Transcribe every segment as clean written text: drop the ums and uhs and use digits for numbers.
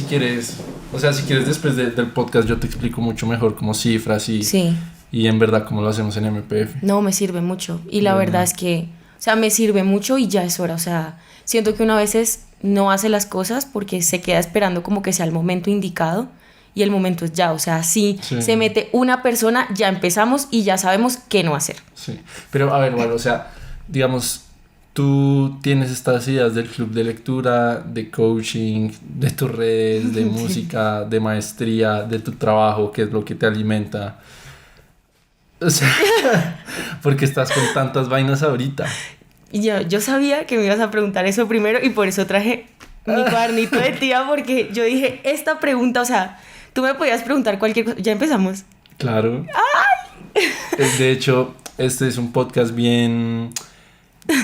quieres, o sea, si quieres después del podcast yo te explico mucho mejor como cifras Sí. y en verdad cómo lo hacemos en MPF. No, me sirve mucho. Y la verdad es que, o sea, me sirve mucho y ya es hora. O sea, siento que uno a veces no hace las cosas porque se queda esperando como que sea el momento indicado y el momento es ya. O sea, si se mete una persona, ya empezamos y ya sabemos qué no hacer. Sí, pero a ver, bueno, o sea, digamos, tú tienes estas ideas del club de lectura, de coaching, de tus redes, de música, de maestría, de tu trabajo, que es lo que te alimenta. O sea, porque estás con tantas vainas ahorita. Y yo sabía que me ibas a preguntar eso primero y por eso traje mi cuadernito de tía porque yo dije, esta pregunta, o sea, tú me podías preguntar cualquier cosa. Ya empezamos. Claro. ¡Ay! De hecho, este es un podcast bien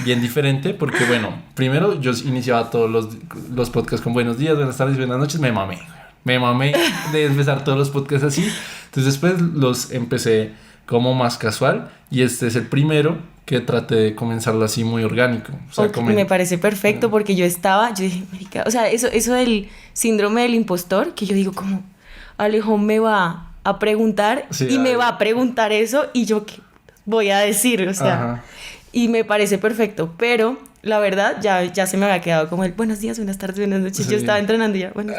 diferente porque, bueno, primero yo iniciaba todos los podcasts con buenos días, buenas tardes, buenas noches. Me mamé de empezar todos los podcasts así. Entonces después los empecé como más casual y este es el primero que traté de comenzarlo así muy orgánico. O sea, me parece perfecto porque yo dije, marica, o sea, eso del síndrome del impostor, que yo digo como, Alejo me va a preguntar y me va a preguntar eso y yo qué voy a decir, o sea, ajá. Y me parece perfecto, pero la verdad ya se me había quedado como el buenos días, buenas tardes, buenas noches. Sí. Yo estaba entrenando ya. Buenas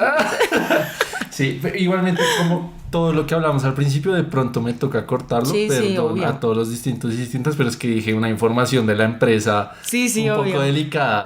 sí, igualmente como todo lo que hablamos al principio de pronto me toca cortarlo, perdón a todos los distintos, pero es que dije una información de la empresa un poco delicada.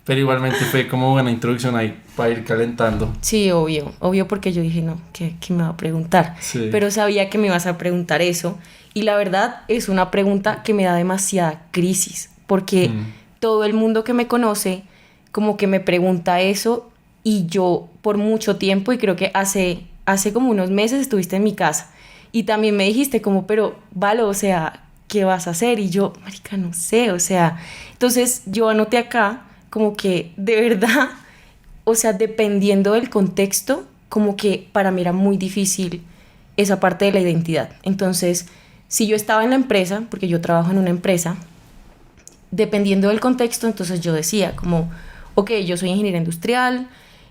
Pero igualmente fue como buena introducción ahí para ir calentando. Sí, obvio porque yo dije no, ¿qué me va a preguntar? Sí. Pero sabía que me ibas a preguntar eso. Y la verdad es una pregunta que me da demasiada crisis, porque todo el mundo que me conoce como que me pregunta eso y yo por mucho tiempo, y creo que hace como unos meses estuviste en mi casa y también me dijiste como, pero Valo, o sea, ¿qué vas a hacer? Y yo, marica, no sé, o sea, entonces yo anoté acá como que de verdad, o sea, dependiendo del contexto, como que para mí era muy difícil esa parte de la identidad. Entonces, si yo estaba en la empresa, porque yo trabajo en una empresa, dependiendo del contexto, entonces yo decía como, ok, yo soy ingeniera industrial,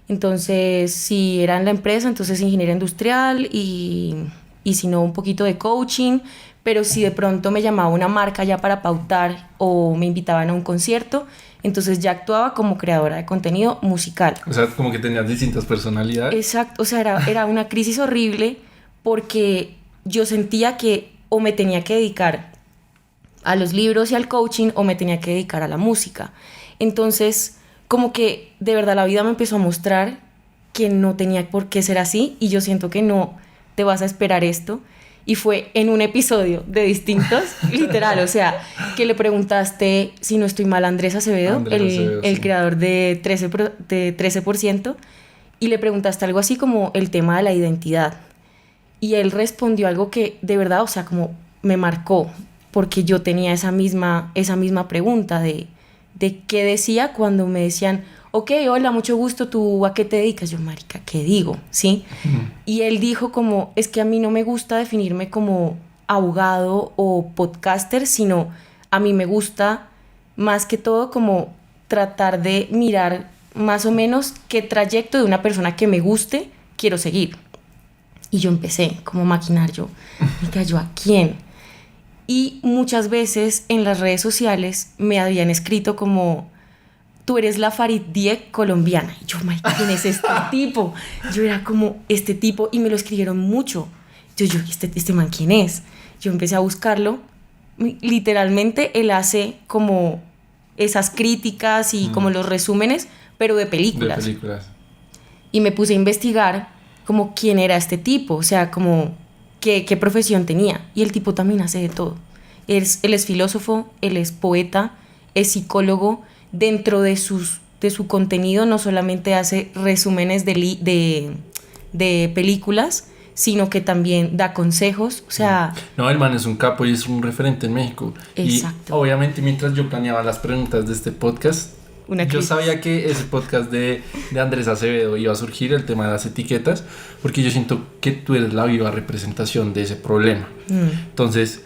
entonces si era en la empresa, entonces ingeniera industrial y si no, un poquito de coaching, pero si de pronto me llamaba una marca ya para pautar o me invitaban a un concierto, entonces ya actuaba como creadora de contenido musical. O sea, como que tenías distintas personalidades. Exacto, o sea, era una crisis horrible porque yo sentía que o me tenía que dedicar a los libros y al coaching o me tenía que dedicar a la música. Entonces, como que de verdad la vida me empezó a mostrar que no tenía por qué ser así y yo siento que no te vas a esperar esto. Y fue en un episodio de Distintos, literal, o sea, que le preguntaste, si no estoy mal, a Andrés Acevedo, el creador de 13%, y le preguntaste algo así como el tema de la identidad. Y él respondió algo que de verdad, o sea, como me marcó, porque yo tenía esa misma pregunta de qué decía cuando me decían, ok, hola, mucho gusto, ¿tú a qué te dedicas? Yo, marica, ¿qué digo? ¿Sí? Y él dijo como, es que a mí no me gusta definirme como abogado o podcaster, sino a mí me gusta más que todo como tratar de mirar más o menos qué trayecto de una persona que me guste quiero seguir. Y yo empecé como a maquinar, yo, marica, ¿yo a quién? Y muchas veces en las redes sociales me habían escrito como, tú eres la Farid Diek colombiana. Y yo, marica, ¿quién es este tipo? Yo era como, este tipo, y me lo escribieron mucho. Yo, ¿este man quién es? Yo empecé a buscarlo. Literalmente él hace como esas críticas y como los resúmenes, pero de películas. Y me puse a investigar como quién era este tipo, o sea, como qué profesión tenía. Y el tipo también hace de todo. Él es filósofo, él es poeta, es psicólogo. Dentro de su contenido no solamente hace resúmenes de películas, sino que también da consejos, o sea... No, el man es un capo y es un referente en México. Exacto. Y obviamente mientras yo planeaba las preguntas de este podcast, yo sabía que ese podcast de Andrés Acevedo iba a surgir, el tema de las etiquetas, porque yo siento que tú eres la viva representación de ese problema. Entonces,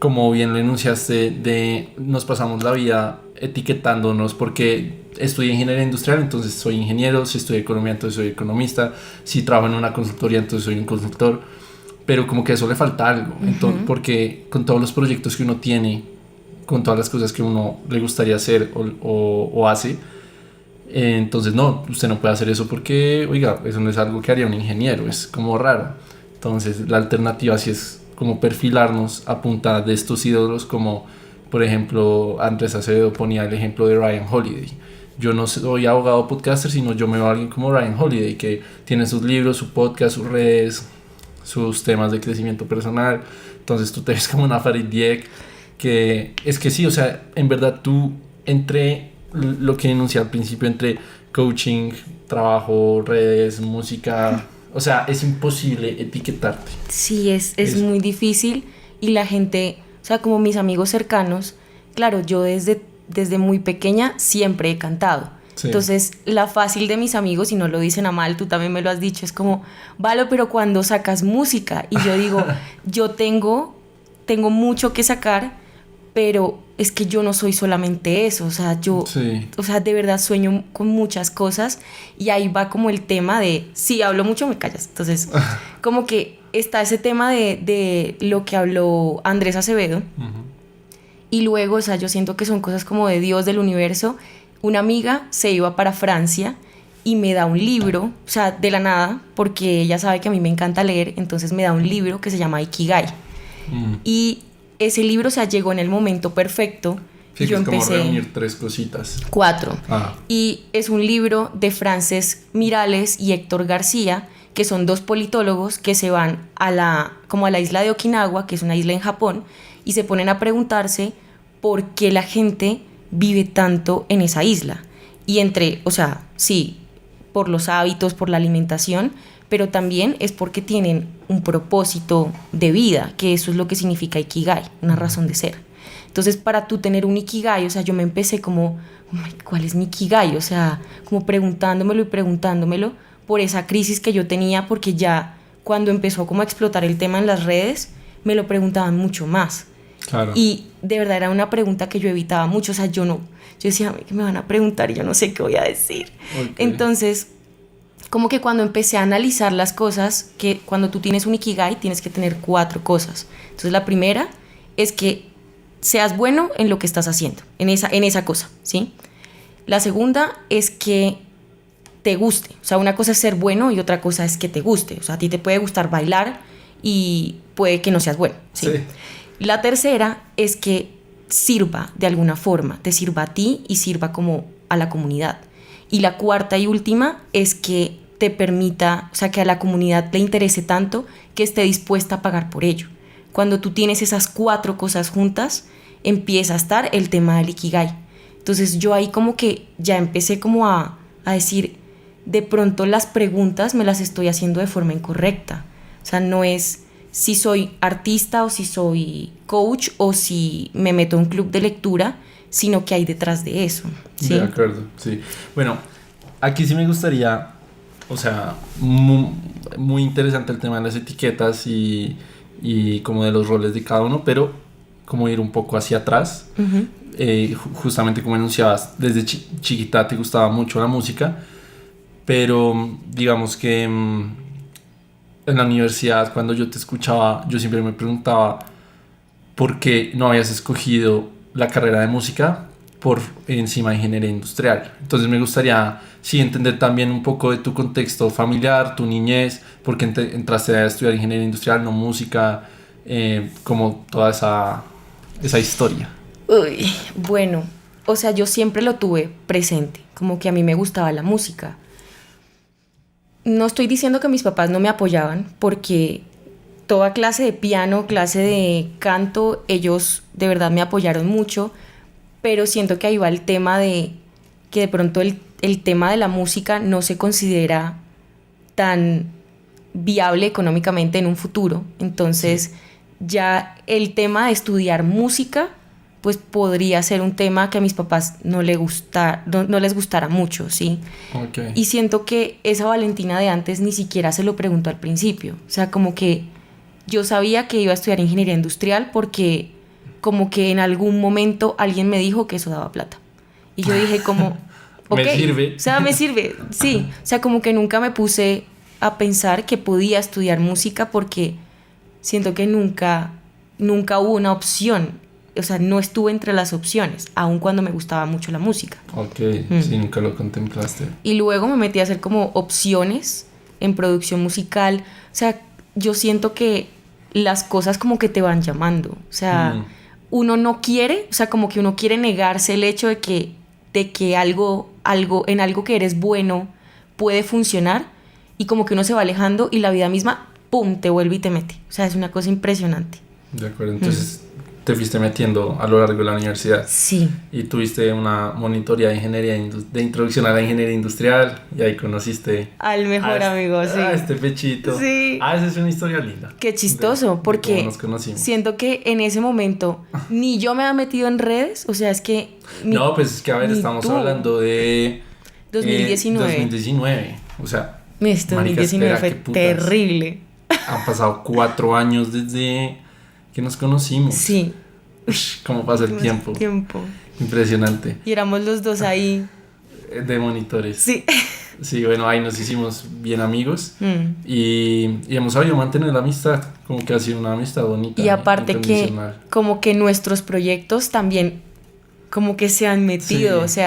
como bien lo enunciaste, nos pasamos la vida etiquetándonos porque estudié ingeniería industrial, entonces soy ingeniero, si estudié economía, entonces soy economista, si trabajo en una consultoría, entonces soy un consultor, pero como que a eso le falta algo, entonces, porque con todos los proyectos que uno tiene, con todas las cosas que uno le gustaría hacer o hace, entonces no, usted no puede hacer eso porque, oiga, eso no es algo que haría un ingeniero, es como raro. Entonces la alternativa sí es como perfilarnos a punta de estos ídolos, como por ejemplo Andrés Acevedo ponía el ejemplo de Ryan Holiday. Yo no soy abogado podcaster, sino yo me veo a alguien como Ryan Holiday, que tiene sus libros, su podcast, sus redes, sus temas de crecimiento personal. Entonces tú te ves como una Farid Dieck, que es que sí, o sea, en verdad tú entre lo que enuncié al principio, entre coaching, trabajo, redes, música, o sea, es imposible etiquetarte. Sí, es muy difícil y la gente, o sea, como mis amigos cercanos, claro, yo desde muy pequeña siempre he cantado. Sí. Entonces, la fácil de mis amigos, y no lo dicen a mal, tú también me lo has dicho, es como, Valo, pero cuando sacas música, y yo digo, yo tengo mucho que sacar, pero es que yo no soy solamente eso, o sea, o sea, de verdad sueño con muchas cosas y ahí va como el tema de, si hablo mucho me callas, entonces como que está ese tema de lo que habló Andrés Acevedo y luego, o sea, yo siento que son cosas como de Dios, del universo. Una amiga se iba para Francia y me da un libro, o sea, de la nada, porque ella sabe que a mí me encanta leer, entonces me da un libro que se llama Ikigai y ese libro, o sea, llegó en el momento perfecto. Sí, yo empecé como reunir 3 cositas. 4. Y es un libro de Frances Miralles y Héctor García, que son 2 politólogos que se van como a la isla de Okinawa, que es una isla en Japón, y se ponen a preguntarse por qué la gente vive tanto en esa isla. Y o sea, sí, por los hábitos, por la alimentación, pero también es porque tienen un propósito de vida, que eso es lo que significa Ikigai, una razón de ser. Entonces, para tú tener un Ikigai, o sea, yo me empecé como, ¿cuál es mi Ikigai? O sea, como preguntándomelo y preguntándomelo por esa crisis que yo tenía, porque ya cuando empezó como a explotar el tema en las redes, me lo preguntaban mucho más. Claro. Y de verdad era una pregunta que yo evitaba mucho, o sea, yo decía, ¿qué me van a preguntar? Y yo no sé qué voy a decir. Okay. Entonces, como que cuando empecé a analizar las cosas, que cuando tú tienes un Ikigai tienes que tener 4 cosas. Entonces la primera es que seas bueno en lo que estás haciendo, en esa cosa, ¿sí? La segunda es que te guste, o sea, una cosa es ser bueno y otra cosa es que te guste, o sea, a ti te puede gustar bailar y puede que no seas bueno, ¿sí? Sí. La tercera es que sirva de alguna forma, te sirva a ti y sirva como a la comunidad. Y la cuarta y última es que te permita, o sea, que a la comunidad le interese tanto que esté dispuesta a pagar por ello. Cuando tú tienes esas 4 cosas juntas, empieza a estar el tema del Ikigai. Entonces yo ahí como que ya empecé como a decir, de pronto las preguntas me las estoy haciendo de forma incorrecta. O sea, no es si soy artista o si soy coach o si me meto a un club de lectura, sino que hay detrás de eso, ¿sí? De acuerdo, sí. Bueno, aquí sí me gustaría, o sea, muy interesante el tema de las etiquetas y como de los roles de cada uno, pero como ir un poco hacia atrás. Justamente como enunciabas, desde chiquita te gustaba mucho la música, pero digamos que en la universidad, cuando yo te escuchaba, yo siempre me preguntaba por qué no habías escogido la carrera de música por encima de ingeniería industrial. Entonces me gustaría entender también un poco de tu contexto familiar, tu niñez, por qué entraste a estudiar ingeniería industrial, no música, como toda esa historia. Uy, bueno, o sea, yo siempre lo tuve presente, como que a mí me gustaba la música. No estoy diciendo que mis papás no me apoyaban, porque toda clase de piano, clase de canto, ellos de verdad me apoyaron mucho, pero siento que ahí va el tema de que de pronto el tema de la música no se considera tan viable económicamente en un futuro. Entonces, ya el tema de estudiar música, pues podría ser un tema que a mis papás no les gustara mucho, ¿sí? Okay. Y siento que esa Valentina de antes ni siquiera se lo preguntó al principio. O sea, como que yo sabía que iba a estudiar ingeniería industrial porque como que en algún momento alguien me dijo que eso daba plata. Y yo dije como, ok, me sirve. o sea, me sirve, sí. O sea, como que nunca me puse a pensar que podía estudiar música porque siento que nunca hubo una opción. O sea, no estuve entre las opciones, aun cuando me gustaba mucho la música. Ok, sí, nunca lo contemplaste. Y luego me metí a hacer como opciones en producción musical. O sea, yo siento que las cosas como que te van llamando. O sea, uno no quiere, o sea, como que uno quiere negarse el hecho de que algo, en algo que eres bueno puede funcionar, y como que uno se va alejando y la vida misma, ¡pum!, te vuelve y te mete. O sea, es una cosa impresionante. De acuerdo, entonces te fuiste metiendo a lo largo de la universidad. Sí. Y tuviste una monitoría de ingeniería de introducción a la ingeniería industrial, y ahí conociste Al mejor amigo, sí. a este pechito. Sí. Esa es una historia linda. Qué chistoso, de porque cómo nos conocimos. siento que en ese momento ni yo me había metido en redes, o sea, es que... No, pues es que a ver, estamos hablando de... 2019. 2019, o sea... Este marica, 2019 espera, fue qué putas. terrible. Han pasado 4 años desde que nos conocimos. Sí. Cómo pasa el tiempo. Impresionante. Y éramos los dos ahí. De monitores. Sí. Sí, bueno, ahí nos hicimos bien amigos. Y hemos sabido mantener la amistad. Como que ha sido una amistad bonita. Y aparte que como que nuestros proyectos también como que se han metido. Sí.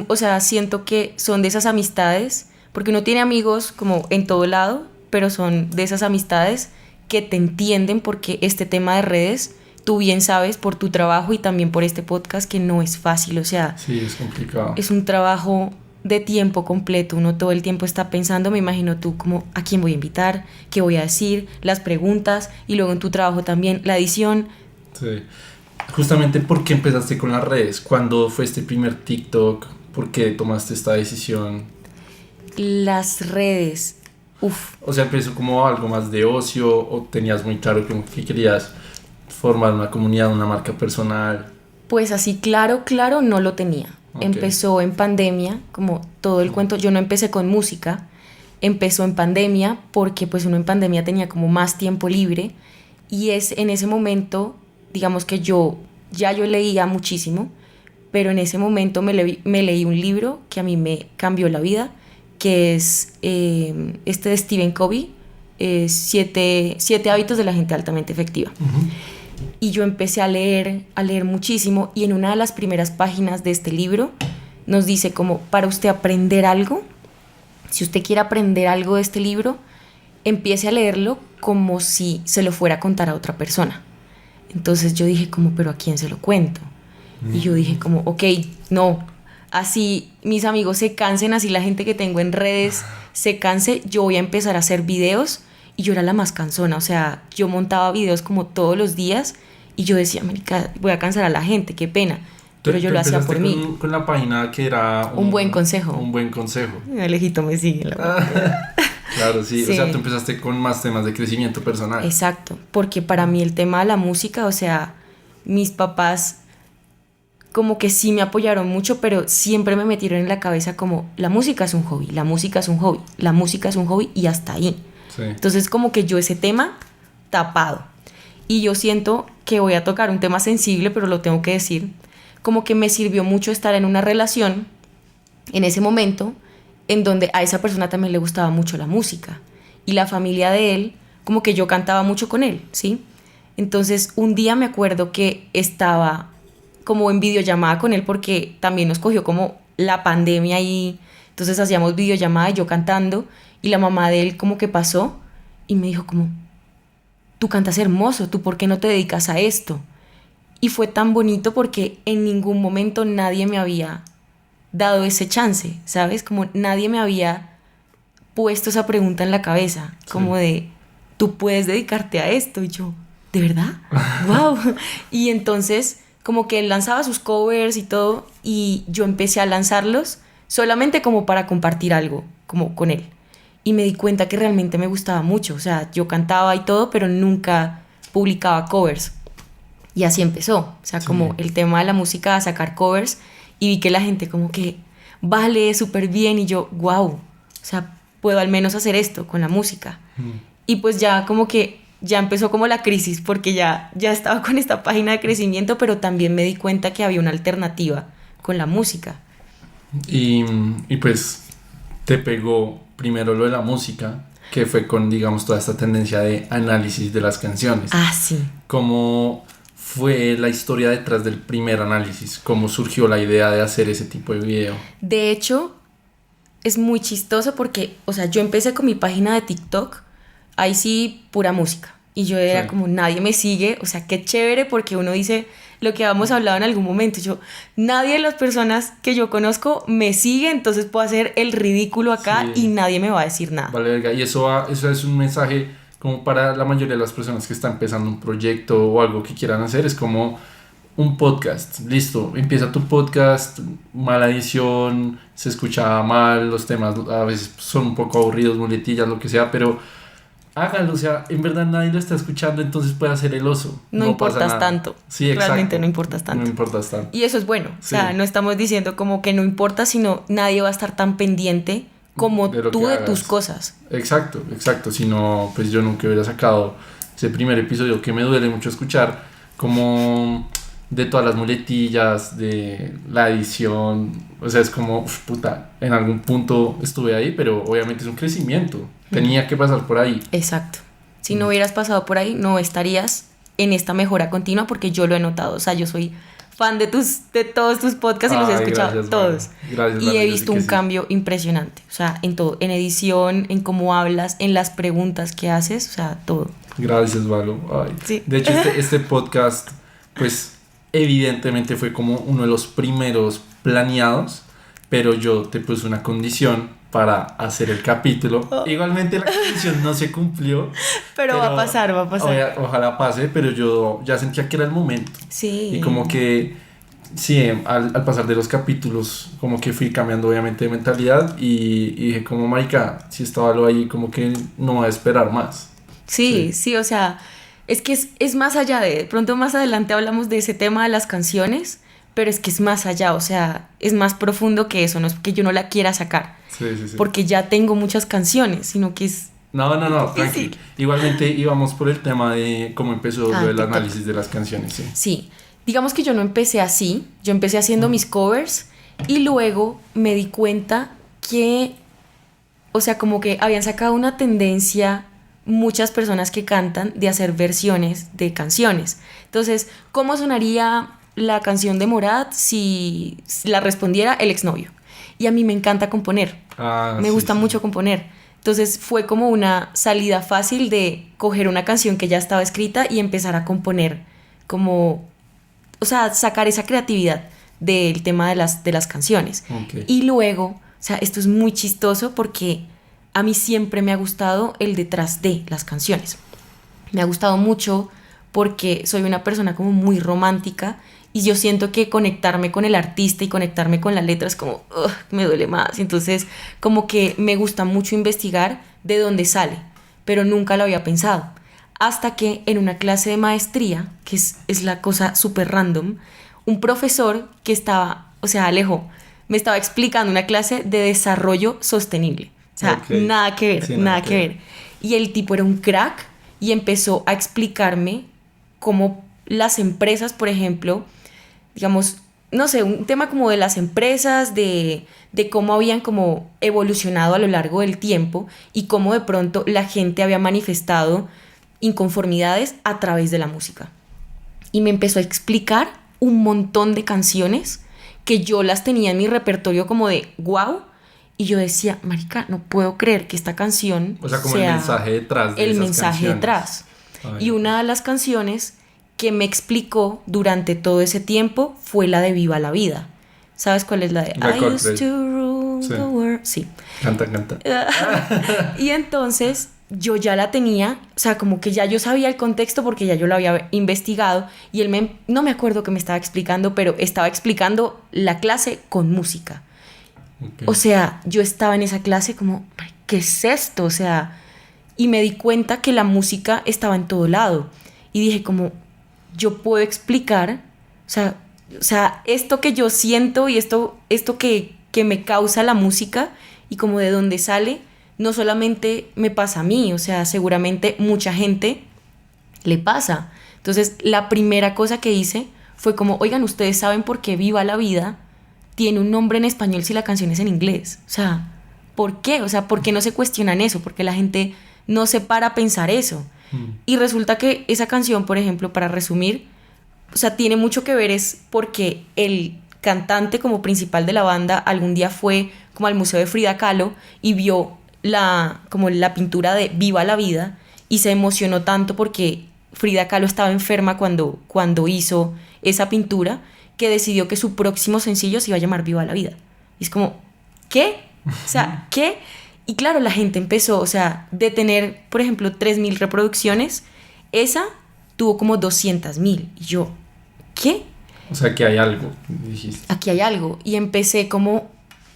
O sea, siento que son de esas amistades, porque uno tiene amigos como en todo lado, pero son de esas amistades que te entienden, porque este tema de redes, tú bien sabes por tu trabajo y también por este podcast, que no es fácil. O sea, sí, es complicado. Es un trabajo de tiempo completo. Uno todo el tiempo está pensando, me imagino tú, como a quién voy a invitar, qué voy a decir, las preguntas, y luego en tu trabajo también la edición. Sí. Justamente, ¿por qué empezaste con las redes? ¿Cuándo fue este primer TikTok? ¿Por qué tomaste esta decisión? Las redes, uff. O sea, ¿empezó como algo más de ocio o tenías muy claro que querías formar una comunidad, una marca personal? Pues así claro no lo tenía. Okay. Empezó en pandemia, como todo el cuento. Yo no empecé con música, empezó en pandemia porque pues uno en pandemia tenía como más tiempo libre, y es en ese momento, digamos que yo leía muchísimo, pero en ese momento me leí un libro que a mí me cambió la vida, que es este de Stephen Covey, 7 hábitos de la gente altamente efectiva. Y yo empecé a leer muchísimo, y en una de las primeras páginas de este libro nos dice como, para usted aprender algo, si usted quiere aprender algo de este libro, empiece a leerlo como si se lo fuera a contar a otra persona. Entonces yo dije como, ¿pero a quién se lo cuento? Y yo dije como, ok, no, así mis amigos se cansen, así la gente que tengo en redes se canse, yo voy a empezar a hacer videos. Y yo era la más cansona, o sea, yo montaba videos como todos los días, y yo decía, marica, voy a cansar a la gente, qué pena. Pero yo lo hacía por mí. Con la página que era... Un buen consejo. Un buen consejo. Alejito me sigue. Claro, sí. O sea, tú empezaste con más temas de crecimiento personal. Exacto, porque para mí el tema de la música, o sea, mis papás como que sí me apoyaron mucho, pero siempre me metieron en la cabeza como, la música es un hobby, la música es un hobby, la música es un hobby, y hasta ahí. Sí. Entonces como que yo ese tema tapado, y yo siento que voy a tocar un tema sensible, pero lo tengo que decir, como que me sirvió mucho estar en una relación en ese momento en donde a esa persona también le gustaba mucho la música, y la familia de él, como que yo cantaba mucho con él, ¿sí? Entonces un día me acuerdo que estaba como en videollamada con él, porque también nos cogió como la pandemia, y entonces hacíamos videollamada y yo cantando, y la mamá de él como que pasó y me dijo como, tú cantas hermoso, ¿tú por qué no te dedicas a esto? Y fue tan bonito porque en ningún momento nadie me había dado ese chance, ¿sabes? Como nadie me había puesto esa pregunta en la cabeza, como de, tú puedes dedicarte a esto, y yo, ¿de verdad? ¡Wow! Y entonces como que él lanzaba sus covers y todo, y yo empecé a lanzarlos solamente como para compartir algo como con él. Y me di cuenta que realmente me gustaba mucho. O sea, yo cantaba y todo, pero nunca publicaba covers. Y así empezó. O sea, como el tema de la música, a sacar covers. Y vi que la gente como que, vale, súper bien. Y yo, wow. O sea, puedo al menos hacer esto con la música. Y pues ya como que, ya empezó como la crisis, porque ya estaba con esta página de crecimiento, pero también me di cuenta que había una alternativa con la música. Y pues te pegó primero lo de la música, que fue con, digamos, toda esta tendencia de análisis de las canciones. Ah, sí. ¿Cómo fue la historia detrás del primer análisis? ¿Cómo surgió la idea de hacer ese tipo de video? De hecho, es muy chistoso porque, o sea, yo empecé con mi página de TikTok, ahí sí, pura música. Y yo era como, nadie me sigue, o sea, qué chévere, porque uno dice lo que habíamos hablado en algún momento. Nadie de las personas que yo conozco me sigue, entonces puedo hacer el ridículo acá y nadie me va a decir nada. Vale, verga. Y eso es un mensaje como para la mayoría de las personas que están empezando un proyecto o algo que quieran hacer. Es como un podcast, listo, empieza tu podcast, mala edición, se escucha mal, los temas a veces son un poco aburridos, muletillas, lo que sea, pero hágalo, o sea, en verdad nadie lo está escuchando, entonces puede hacer el oso. No importas tanto. Sí, exacto. Realmente no importas tanto. No importas tanto. Y eso es bueno. O sea, no estamos diciendo como que no importa, sino nadie va a estar tan pendiente como tú de tus cosas. Exacto. Si no, pues yo nunca hubiera sacado ese primer episodio que me duele mucho escuchar, como de todas las muletillas, de la edición. O sea, es como, puta, en algún punto estuve ahí, pero obviamente es un crecimiento. Tenía que pasar por ahí. Exacto. Si no hubieras pasado por ahí, no estarías en esta mejora continua, porque yo lo he notado. O sea, yo soy fan de todos tus podcasts y los he escuchado todos. Gracias, y he visto un cambio impresionante. O sea, en todo. En edición, en cómo hablas, en las preguntas que haces. O sea, todo. Gracias, Valo. Ay. Sí. De hecho, este podcast, pues, evidentemente fue como uno de los primeros planeados, pero yo te puse una condición para hacer el capítulo. Igualmente la condición no se cumplió. Pero va a pasar. Ojalá pase, pero yo ya sentía que era el momento. Sí. Y como que, sí, al pasar de los capítulos, como que fui cambiando obviamente de mentalidad y dije como, marica, si estaba lo ahí, como que no va a esperar más. Sí, o sea, es que es más allá de pronto más adelante hablamos de ese tema de las canciones, pero es que es más allá, o sea, es más profundo que eso, no es porque yo no la quiera sacar, sí. porque ya tengo muchas canciones, sino que es... No, tranqui. Sí. Igualmente íbamos por el tema de cómo empezó lo del análisis de las canciones, sí. Sí, digamos que yo no empecé así, yo empecé haciendo mis covers y luego me di cuenta que, o sea, como que habían sacado una tendencia muchas personas que cantan de hacer versiones de canciones. Entonces, ¿cómo sonaría la canción de Morat si la respondiera el exnovio? Y a mí me encanta componer. Me gusta mucho componer. Entonces fue como una salida fácil de coger una canción que ya estaba escrita y empezar a componer, como, o sea, sacar esa creatividad del tema de las canciones. Okay. Y luego, o sea, esto es muy chistoso porque a mí siempre me ha gustado el detrás de las canciones. Me ha gustado mucho porque soy una persona como muy romántica y yo siento que conectarme con el artista y conectarme con la letra es como, me duele más. Entonces, como que me gusta mucho investigar de dónde sale, pero nunca lo había pensado. Hasta que en una clase de maestría, que es la cosa súper random, un profesor que estaba, o sea, Alejo, me estaba explicando una clase de desarrollo sostenible. O sea, nada que ver, nada que ver. Y el tipo era un crack y empezó a explicarme cómo las empresas, por ejemplo, digamos, no sé, un tema como de las empresas, de cómo habían como evolucionado a lo largo del tiempo y cómo de pronto la gente había manifestado inconformidades a través de la música. Y me empezó a explicar un montón de canciones que yo las tenía en mi repertorio como de wow. Y yo decía, marica, no puedo creer que esta canción, o sea, como el mensaje detrás de el esas mensaje canciones. Detrás. Ay. Y una de las canciones que me explicó durante todo ese tiempo fue la de Viva la Vida. ¿Sabes cuál es la de I used to rule the world? Sí. Canta. Y entonces yo ya la tenía, o sea, como que ya yo sabía el contexto porque ya yo lo había investigado y él no me acuerdo qué me estaba explicando, pero estaba explicando la clase con música. Okay. O sea, yo estaba en esa clase como, ¿qué es esto? O sea, y me di cuenta que la música estaba en todo lado. Y dije como, yo puedo explicar, o sea, esto que yo siento y esto que me causa la música y como de dónde sale, no solamente me pasa a mí, o sea, seguramente mucha gente le pasa. Entonces, la primera cosa que hice fue como, oigan, ¿ustedes saben por qué Viva la Vida tiene un nombre en español si la canción es en inglés? O sea, ¿por qué? O sea, ¿por qué no se cuestionan eso? Porque la gente no se para a pensar eso. Y resulta que esa canción, por ejemplo, para resumir, o sea, tiene mucho que ver es porque el cantante como principal de la banda algún día fue como al museo de Frida Kahlo y vio como la pintura de Viva la Vida y se emocionó tanto porque Frida Kahlo estaba enferma cuando hizo esa pintura, que decidió que su próximo sencillo se iba a llamar Viva la Vida. Y es como, ¿qué? O sea, ¿qué? Y claro, la gente empezó, o sea, de tener, por ejemplo, 3.000 reproducciones, esa tuvo como 200.000. Y yo, ¿qué? O sea, que hay algo, dijiste. Aquí hay algo. Y empecé como,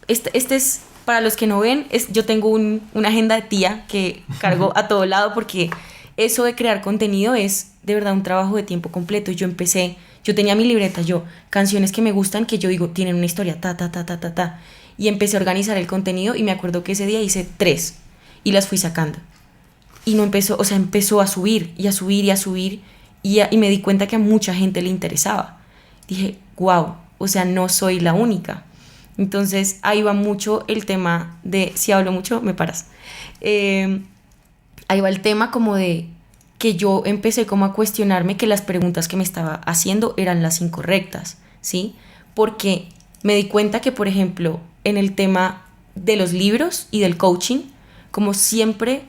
este es, para los que no ven, yo tengo una agenda de tía que cargo a todo lado porque eso de crear contenido es de verdad un trabajo de tiempo completo. Yo tenía mi libreta, canciones que me gustan, que yo digo, tienen una historia, ta. Y empecé a organizar el contenido y me acuerdo que ese día hice 3 y las fui sacando. Y no empezó a subir y a subir y a subir y me di cuenta que a mucha gente le interesaba. Dije, wow, o sea, no soy la única. Entonces ahí va mucho el tema de, si hablo mucho, me paras. Ahí va el tema como de que yo empecé como a cuestionarme que las preguntas que me estaba haciendo eran las incorrectas, ¿sí? Porque me di cuenta que, por ejemplo, en el tema de los libros y del coaching, como siempre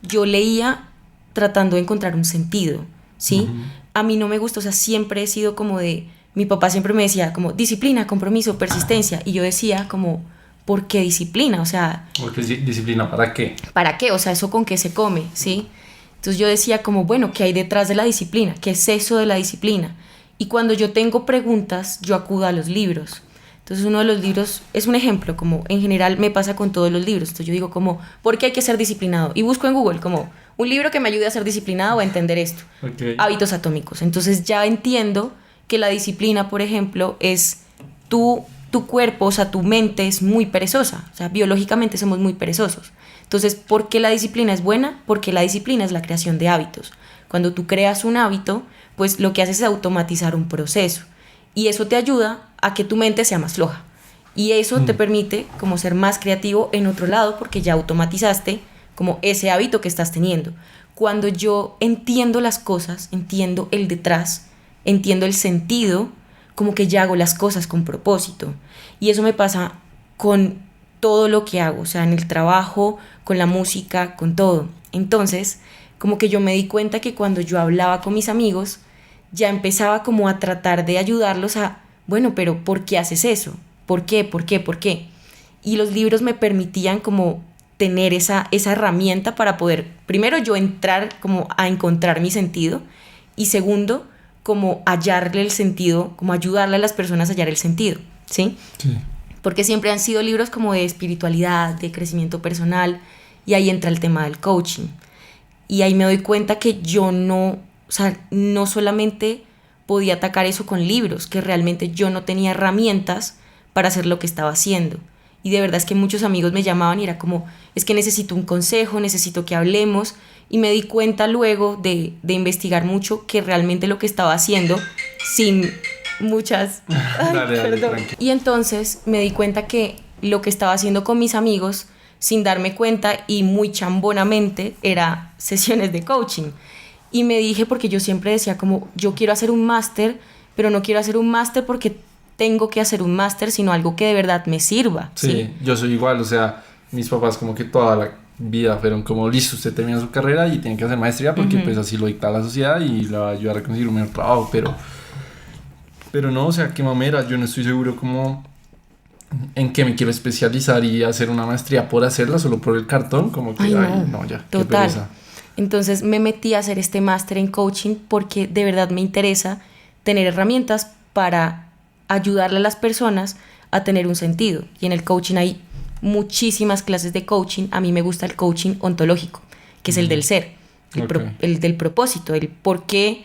yo leía tratando de encontrar un sentido, ¿sí? Uh-huh. A mí no me gusta, o sea, siempre he sido como de, mi papá siempre me decía como disciplina, compromiso, persistencia, y yo decía como, ¿por qué disciplina? O sea, ¿por qué disciplina? ¿Para qué? ¿Para qué? O sea, ¿eso con qué se come? ¿Sí? Entonces yo decía como, bueno, ¿qué hay detrás de la disciplina? ¿Qué es eso de la disciplina? Y cuando yo tengo preguntas, yo acudo a los libros. Entonces uno de los libros es un ejemplo, como en general me pasa con todos los libros. Entonces yo digo como, ¿por qué hay que ser disciplinado? Y busco en Google como un libro que me ayude a ser disciplinado o a entender esto. Okay. Hábitos atómicos. Entonces ya entiendo que la disciplina, por ejemplo, es tu cuerpo, o sea, tu mente es muy perezosa. O sea, biológicamente somos muy perezosos. Entonces, ¿por qué la disciplina es buena? Porque la disciplina es la creación de hábitos. Cuando tú creas un hábito, pues lo que haces es automatizar un proceso. Y eso te ayuda a que tu mente sea más floja. Y eso te permite como ser más creativo en otro lado porque ya automatizaste como ese hábito que estás teniendo. Cuando yo entiendo las cosas, entiendo el detrás, entiendo el sentido, como que ya hago las cosas con propósito. Y eso me pasa con todo lo que hago, o sea, en el trabajo, con la música, con todo. Entonces, como que yo me di cuenta que cuando yo hablaba con mis amigos, ya empezaba como a tratar de ayudarlos a, bueno, pero ¿por qué haces eso? ¿Por qué? ¿Por qué? ¿Por qué? Y los libros me permitían como tener esa herramienta para poder, primero yo entrar como a encontrar mi sentido y segundo, como hallarle el sentido, como ayudarle a las personas a hallar el sentido, ¿sí? Sí. Porque siempre han sido libros como de espiritualidad, de crecimiento personal y ahí entra el tema del coaching. Y ahí me doy cuenta que yo no solamente podía atacar eso con libros, que realmente yo no tenía herramientas para hacer lo que estaba haciendo. Y de verdad es que muchos amigos me llamaban y era como, es que necesito un consejo, necesito que hablemos. Y me di cuenta luego de investigar mucho que realmente lo que estaba haciendo sin muchas... Dale, y entonces me di cuenta que lo que estaba haciendo con mis amigos, sin darme cuenta y muy chambonamente, era sesiones de coaching. Y me dije, porque yo siempre decía como, yo quiero hacer un máster, pero no quiero hacer un máster porque tengo que hacer un máster, sino algo que de verdad me sirva. Sí, yo soy igual, o sea, mis papás como que toda la vida fueron como, listo, usted termina su carrera y tiene que hacer maestría porque pues así lo dicta la sociedad y la va a ayudar a conseguir un mejor trabajo, pero no, o sea, qué mamera, yo no estoy seguro como en qué me quiero especializar y hacer una maestría por hacerla, solo por el cartón, como que, no, ya, total. Qué pereza. Entonces me metí a hacer este máster en coaching porque de verdad me interesa tener herramientas para ayudarle a las personas a tener un sentido. Y en el coaching hay muchísimas clases de coaching. A mí me gusta el coaching ontológico, que es el del ser, el del propósito, el por qué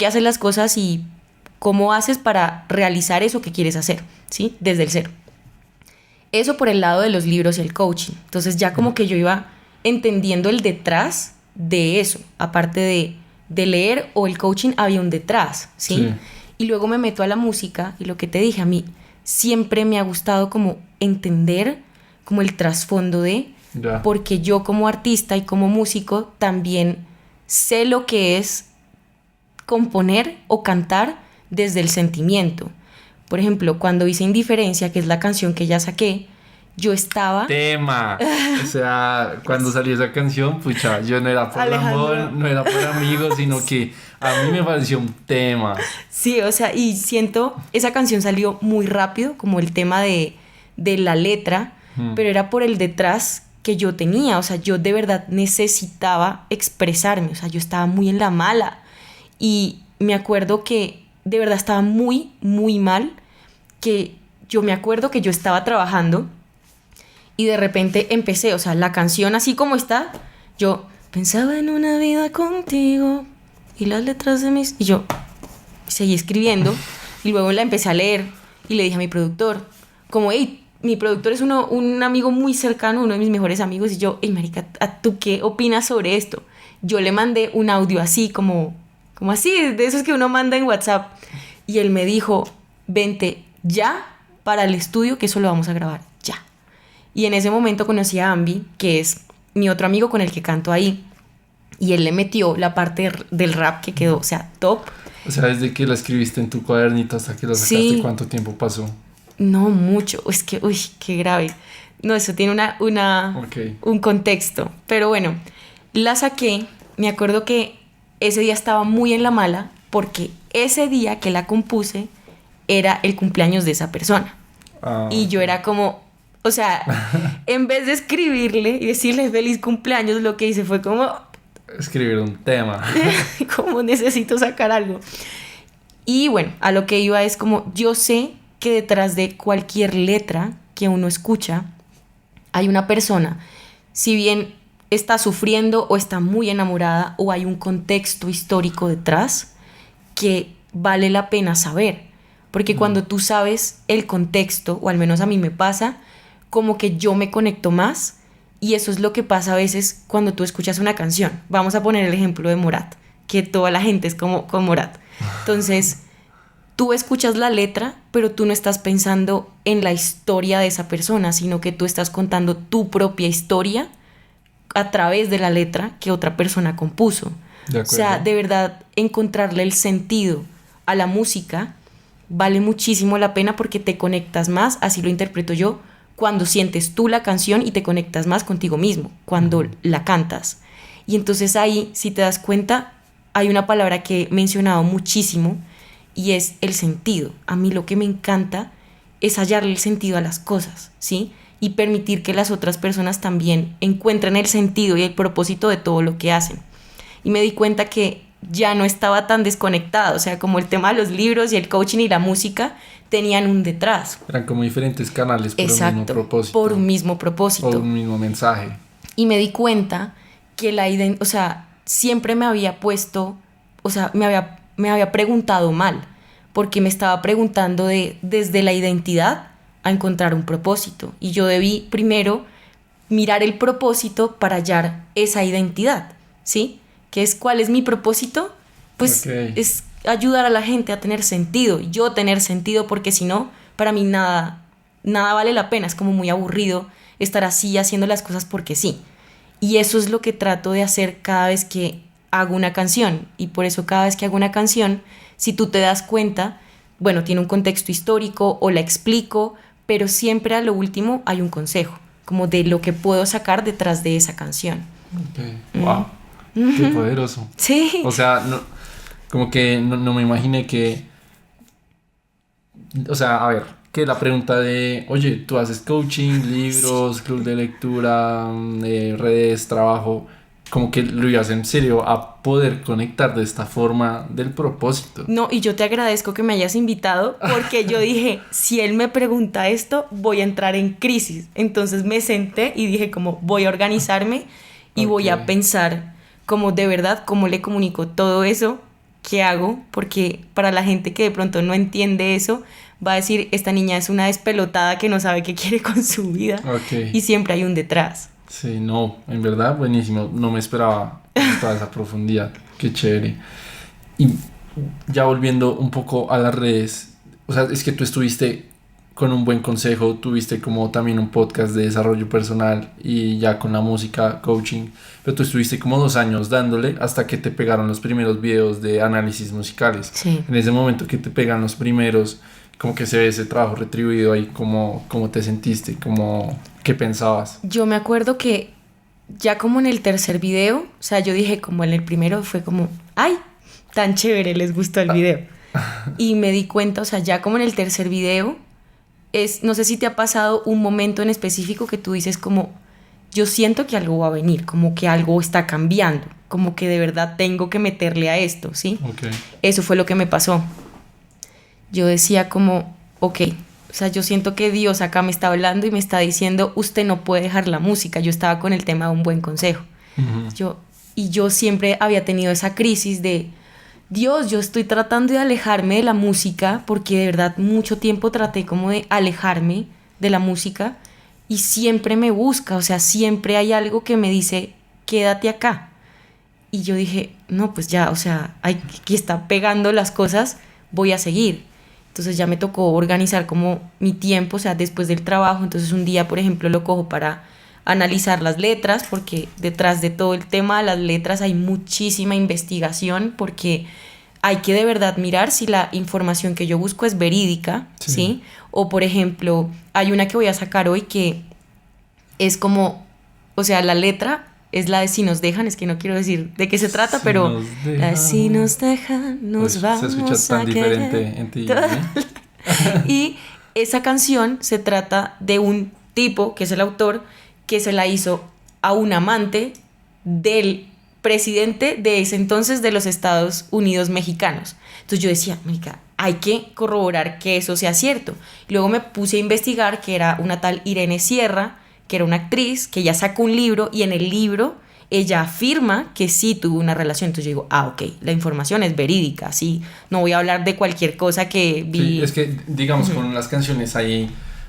haces las cosas y cómo haces para realizar eso que quieres hacer, ¿sí? Desde el ser. Eso por el lado de los libros y el coaching. Entonces ya como que yo iba entendiendo el detrás de eso. Aparte de leer o el coaching, había un detrás, ¿sí? Y luego me meto a la música y lo que te dije, a mí siempre me ha gustado como entender como el trasfondo de, Ya. porque yo como artista y como músico también sé lo que es componer o cantar desde el sentimiento. Por ejemplo, cuando hice Indiferencia, que es la canción que ya saqué, yo estaba... Tema. O sea, cuando salió esa canción, pucha, yo no era por Alejandro. amor, no era por amigos, sino que a mí me pareció un tema. Sí, o sea, y siento, esa canción salió muy rápido, como el tema de la letra, pero era por el detrás que yo tenía, o sea, yo de verdad necesitaba expresarme, o sea, yo estaba muy en la mala y me acuerdo que de verdad estaba muy, muy mal, que yo me acuerdo que yo estaba trabajando y de repente empecé, o sea, la canción así como está, yo pensaba en una vida contigo y las letras de mis... Y yo seguí escribiendo y luego la empecé a leer y le dije a mi productor, como, hey, mi productor es un amigo muy cercano, uno de mis mejores amigos, y yo, hey, marica, ¿tú qué opinas sobre esto? Yo le mandé un audio así, como así, de esos que uno manda en WhatsApp, y él me dijo, vente ya para el estudio, que eso lo vamos a grabar, ya. Y en ese momento conocí a Ambi, que es mi otro amigo con el que canto ahí, y él le metió la parte del rap que quedó, o sea, top. O sea, desde que la escribiste en tu cuadernito hasta que la sacaste, Sí. ¿cuánto tiempo pasó? No mucho, es que, uy, qué grave. No, eso tiene Ok. un contexto. Pero bueno, la saqué, me acuerdo que ese día estaba muy en la mala porque ese día que la compuse era el cumpleaños de esa persona. Ah, Y yo era como, o sea, en vez de escribirle y decirle feliz cumpleaños, lo que hice fue como, escribir un tema. como necesito sacar algo. Y bueno, a lo que iba es como, yo sé que detrás de cualquier letra que uno escucha hay una persona, si bien está sufriendo o está muy enamorada o hay un contexto histórico detrás que vale la pena saber. Porque cuando tú sabes el contexto, o al menos a mí me pasa, como que yo me conecto más, y eso es lo que pasa a veces cuando tú escuchas una canción. Vamos a poner el ejemplo de Morat, que toda la gente es como con Morat. Entonces, tú escuchas la letra, pero tú no estás pensando en la historia de esa persona, sino que tú estás contando tu propia historia a través de la letra que otra persona compuso. De O sea, acuerdo. de verdad, encontrarle el sentido a la música vale muchísimo la pena porque te conectas más, así lo interpreto yo, cuando sientes tú la canción y te conectas más contigo mismo, cuando la cantas. Y entonces ahí, si te das cuenta, hay una palabra que he mencionado muchísimo y es el sentido. A mí lo que me encanta es hallarle el sentido a las cosas, ¿sí? Y permitir que las otras personas también encuentren el sentido y el propósito de todo lo que hacen. Y me di cuenta que ya no estaba tan desconectada, o sea, como el tema de los libros y el coaching y la música tenían un detrás. Eran como diferentes canales por un mismo Exacto, propósito. por un mismo O propósito. un mismo mensaje. Y me di cuenta que o sea, siempre me había puesto, o sea, me había preguntado mal, porque me estaba preguntando desde la identidad a encontrar un propósito. Y yo debí primero mirar el propósito para hallar esa identidad, ¿sí? Que es cuál es mi propósito, pues Ok. es ayudar a la gente a tener sentido, yo tener sentido, porque si no, para mí nada vale la pena, es como muy aburrido estar así haciendo las cosas porque sí. Y eso es lo que trato de hacer cada vez que hago una canción. Y por eso cada vez que hago una canción, si tú te das cuenta, bueno, tiene un contexto histórico o la explico, pero siempre a lo último hay un consejo, como de lo que puedo sacar detrás de esa canción. Ok. Wow. Qué poderoso. Sí. O sea, no, como que no me imaginé que. O sea, a ver, que la pregunta de, oye, tú haces coaching, libros, club de lectura, redes, trabajo, como que lo ibas en serio a poder conectar de esta forma del propósito. No, y yo te agradezco que me hayas invitado porque yo dije, si él me pregunta esto, voy a entrar en crisis. Entonces me senté y dije como voy a organizarme y voy a Ok. pensar como de verdad cómo le comunico todo eso que hago, porque para la gente que de pronto no entiende eso, va a decir, esta niña es una despelotada que no sabe qué quiere con su vida. Ok. Y siempre hay un detrás. Sí, no, en verdad, buenísimo. No me esperaba toda esa profundidad. Qué chévere. Y ya volviendo un poco a las redes, o sea, es que tú estuviste con un buen consejo tuviste como también un podcast de desarrollo personal y ya con la música, coaching, pero tú estuviste como 2 años dándole hasta que te pegaron los primeros videos de análisis musicales. Sí. En ese momento que te pegan los primeros, como que se ve ese trabajo retribuido ahí, cómo te sentiste, qué pensabas. Yo me acuerdo que ya como en el tercer video, o sea, yo dije como en el primero fue como, ay, tan chévere, les gustó el video. Y me di cuenta, o sea, ya como en el tercer video, no sé si te ha pasado un momento en específico que tú dices como, yo siento que algo va a venir, como que algo está cambiando, como que de verdad tengo que meterle a esto, ¿sí? Okay. Eso fue lo que me pasó. Yo decía como, ok, o sea, yo siento que Dios acá me está hablando y me está diciendo, usted no puede dejar la música. Yo estaba con el tema de un buen consejo. Uh-huh. Yo siempre había tenido esa crisis de, Dios, yo estoy tratando de alejarme de la música porque de verdad mucho tiempo traté como de alejarme de la música y siempre me busca, o sea, siempre hay algo que me dice, quédate acá. Y yo dije, no, pues ya, o sea, aquí está pegando las cosas, voy a seguir. Entonces ya me tocó organizar como mi tiempo, o sea, después del trabajo. Entonces un día, por ejemplo, lo cojo para analizar las letras, porque detrás de todo el tema de las letras hay muchísima investigación, porque hay que de verdad mirar si la información que yo busco es verídica, ¿sí? O, por ejemplo, hay una que voy a sacar hoy que es como, o sea, la letra es la de Si nos dejan, es que no quiero decir de qué se trata, si pero nos dejan, la de Si nos dejan, nos pues, vamos se escucha tan a diferente querer. en ti, ¿eh? Y esa canción se trata de un tipo, que es el autor, que se la hizo a un amante del presidente de ese entonces de los Estados Unidos mexicanos. Entonces yo decía, marica, hay que corroborar que eso sea cierto. Luego me puse a investigar que era una tal Irene Sierra, que era una actriz, que ya sacó un libro y en el libro ella afirma que sí tuvo una relación. Entonces yo digo, ok, la información es verídica, sí, no voy a hablar de cualquier cosa que vi. Sí, es que, digamos, con las canciones hay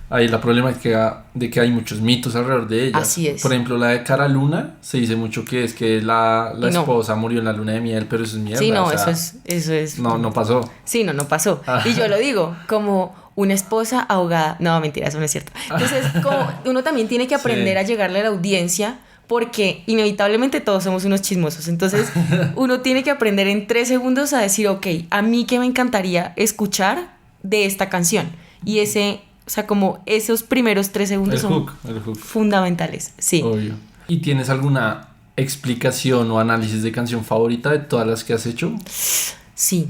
la problemática de que hay muchos mitos alrededor de ellas. Así es. Por ejemplo, la de Cara Luna, se dice mucho que es que la No. esposa murió en la luna de miel, pero eso es mierda. Sí, no, o sea, eso es. No pasó. Sí, no pasó. Y yo lo digo, como una esposa ahogada. No, mentira, eso no es cierto. Entonces, como uno también tiene que aprender Sí. a llegarle a la audiencia, porque inevitablemente todos somos unos chismosos. Entonces, uno tiene que aprender en 3 segundos a decir, ok, a mí qué me encantaría escuchar de esta canción. Y o sea, como esos primeros 3 segundos El son hook. fundamentales. Sí. Obvio. ¿Y tienes alguna explicación o análisis de canción favorita de todas las que has hecho? Sí.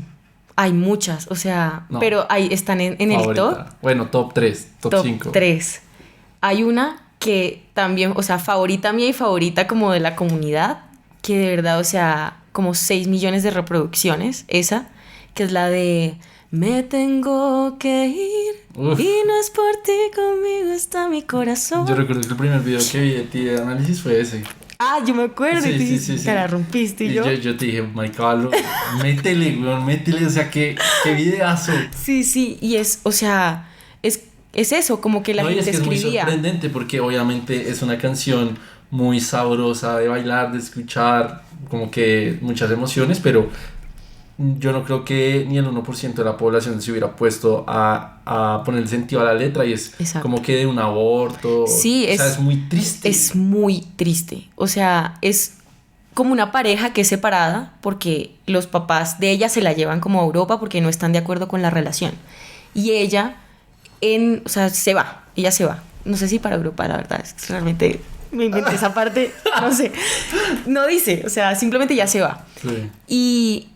Hay muchas, o sea, No. pero ahí están en el Favorita. top. Bueno, top 3, top 5. 3. Hay una que también, o sea, favorita mía y favorita como de la comunidad, que de verdad, o sea, como 6 millones de reproducciones, esa, que es la de Me tengo que ir. Uf. Y no es por ti, conmigo está mi corazón. Yo recuerdo que el primer video que vi de ti de análisis fue ese. Ah, yo me acuerdo. Sí, y tú sí, dices, sí. te la rompiste. Y yo te dije, marica, Valo, métele, weón, métele, o sea, qué videazo. Sí, y o sea, es eso, como que la No, y gente es que es muy escribía. sorprendente porque obviamente es una canción muy sabrosa de bailar, de escuchar, como que muchas emociones, pero yo no creo que ni el 1% de la población se hubiera puesto a poner sentido a la letra y es Exacto. como que de un aborto. Sí, o sea, es muy triste. Es muy triste. O sea, es como una pareja que es separada porque los papás de ella se la llevan como a Europa porque no están de acuerdo con la relación. Y ella, o sea, ella se va. No sé si para Europa, la verdad, es que realmente me inventé esa parte, no sé. No dice, o sea, simplemente ya se va. Sí. Y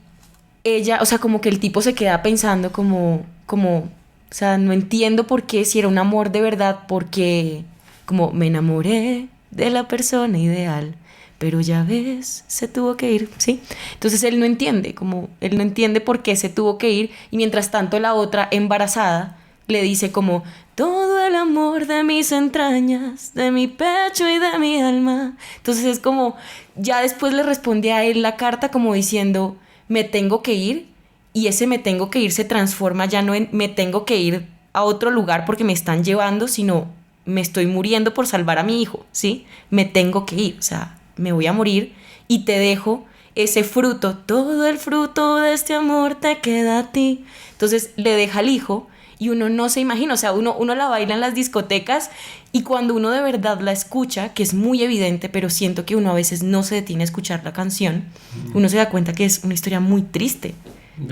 ella, o sea, como que el tipo se queda pensando como, o sea, no entiendo por qué, si era un amor de verdad, porque como me enamoré de la persona ideal, pero ya ves, se tuvo que ir, ¿sí? Entonces él no entiende por qué se tuvo que ir, y mientras tanto la otra embarazada le dice como, todo el amor de mis entrañas, de mi pecho y de mi alma. Entonces es como, ya después le responde a él la carta como diciendo, me tengo que ir, y ese me tengo que ir se transforma ya no en me tengo que ir a otro lugar porque me están llevando, sino me estoy muriendo por salvar a mi hijo, ¿sí? Me tengo que ir, o sea, me voy a morir y te dejo ese fruto, todo el fruto de este amor te queda a ti. Entonces le deja al hijo y uno no se imagina, o sea, uno la baila en las discotecas y cuando uno de verdad la escucha, que es muy evidente, pero siento que uno a veces no se detiene a escuchar la canción, uno se da cuenta que es una historia muy triste.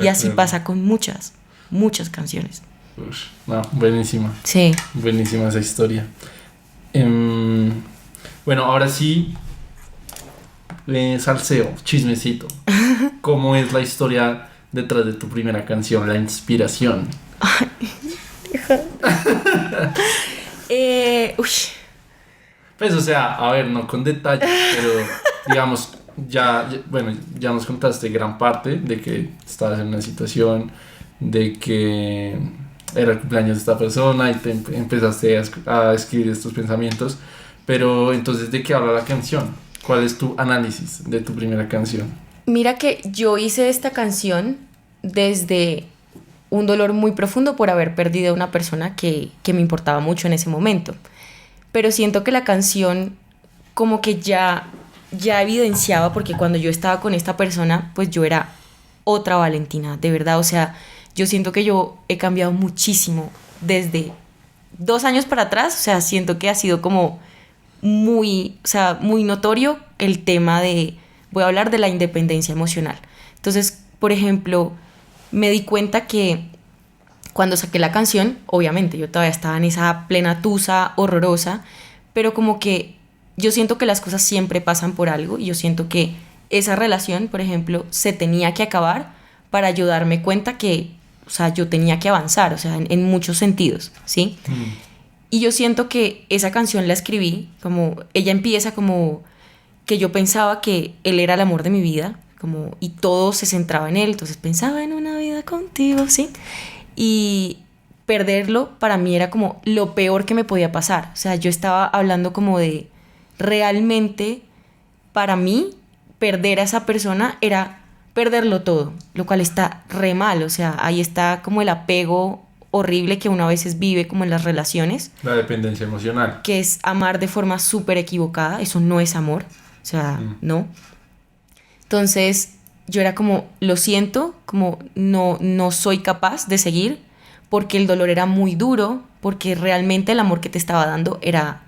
Y así pasa con muchas canciones. Ush, no, buenísima. Sí. Buenísima esa historia. Bueno, ahora sí, salseo, chismecito. ¿Cómo es la historia detrás de tu primera canción, la inspiración? Pues, o sea, a ver, no con detalles, pero digamos, bueno, ya nos contaste gran parte de que estabas en una situación, de que era el cumpleaños de esta persona y te empezaste a escribir estos pensamientos, pero entonces, ¿de qué habla la canción? ¿Cuál es tu análisis de tu primera canción? Mira que yo hice esta canción desde un dolor muy profundo por haber perdido a una persona que me importaba mucho en ese momento. Pero siento que la canción como que ya evidenciaba, porque cuando yo estaba con esta persona, pues yo era otra Valentina, de verdad. O sea, yo siento que yo he cambiado muchísimo desde 2 años para atrás. O sea, siento que ha sido como muy notorio el tema de, voy a hablar de la independencia emocional. Entonces, por ejemplo, me di cuenta que cuando saqué la canción, obviamente yo todavía estaba en esa plena tusa horrorosa, pero como que yo siento que las cosas siempre pasan por algo y yo siento que esa relación, por ejemplo, se tenía que acabar para yo darme cuenta que, o sea, yo tenía que avanzar, o sea, en muchos sentidos, ¿sí? Y yo siento que esa canción la escribí, como ella empieza como que yo pensaba que él era el amor de mi vida, como, y todo se centraba en él, entonces pensaba en una vida contigo, ¿sí? Y perderlo para mí era como lo peor que me podía pasar. O sea, yo estaba hablando como de realmente para mí perder a esa persona era perderlo todo, lo cual está re mal. O sea, ahí está como el apego horrible que uno a veces vive como en las relaciones. La dependencia emocional. Que es amar de forma súper equivocada. Eso no es amor. O sea, no. Entonces yo era como, lo siento, como no soy capaz de seguir porque el dolor era muy duro, porque realmente el amor que te estaba dando era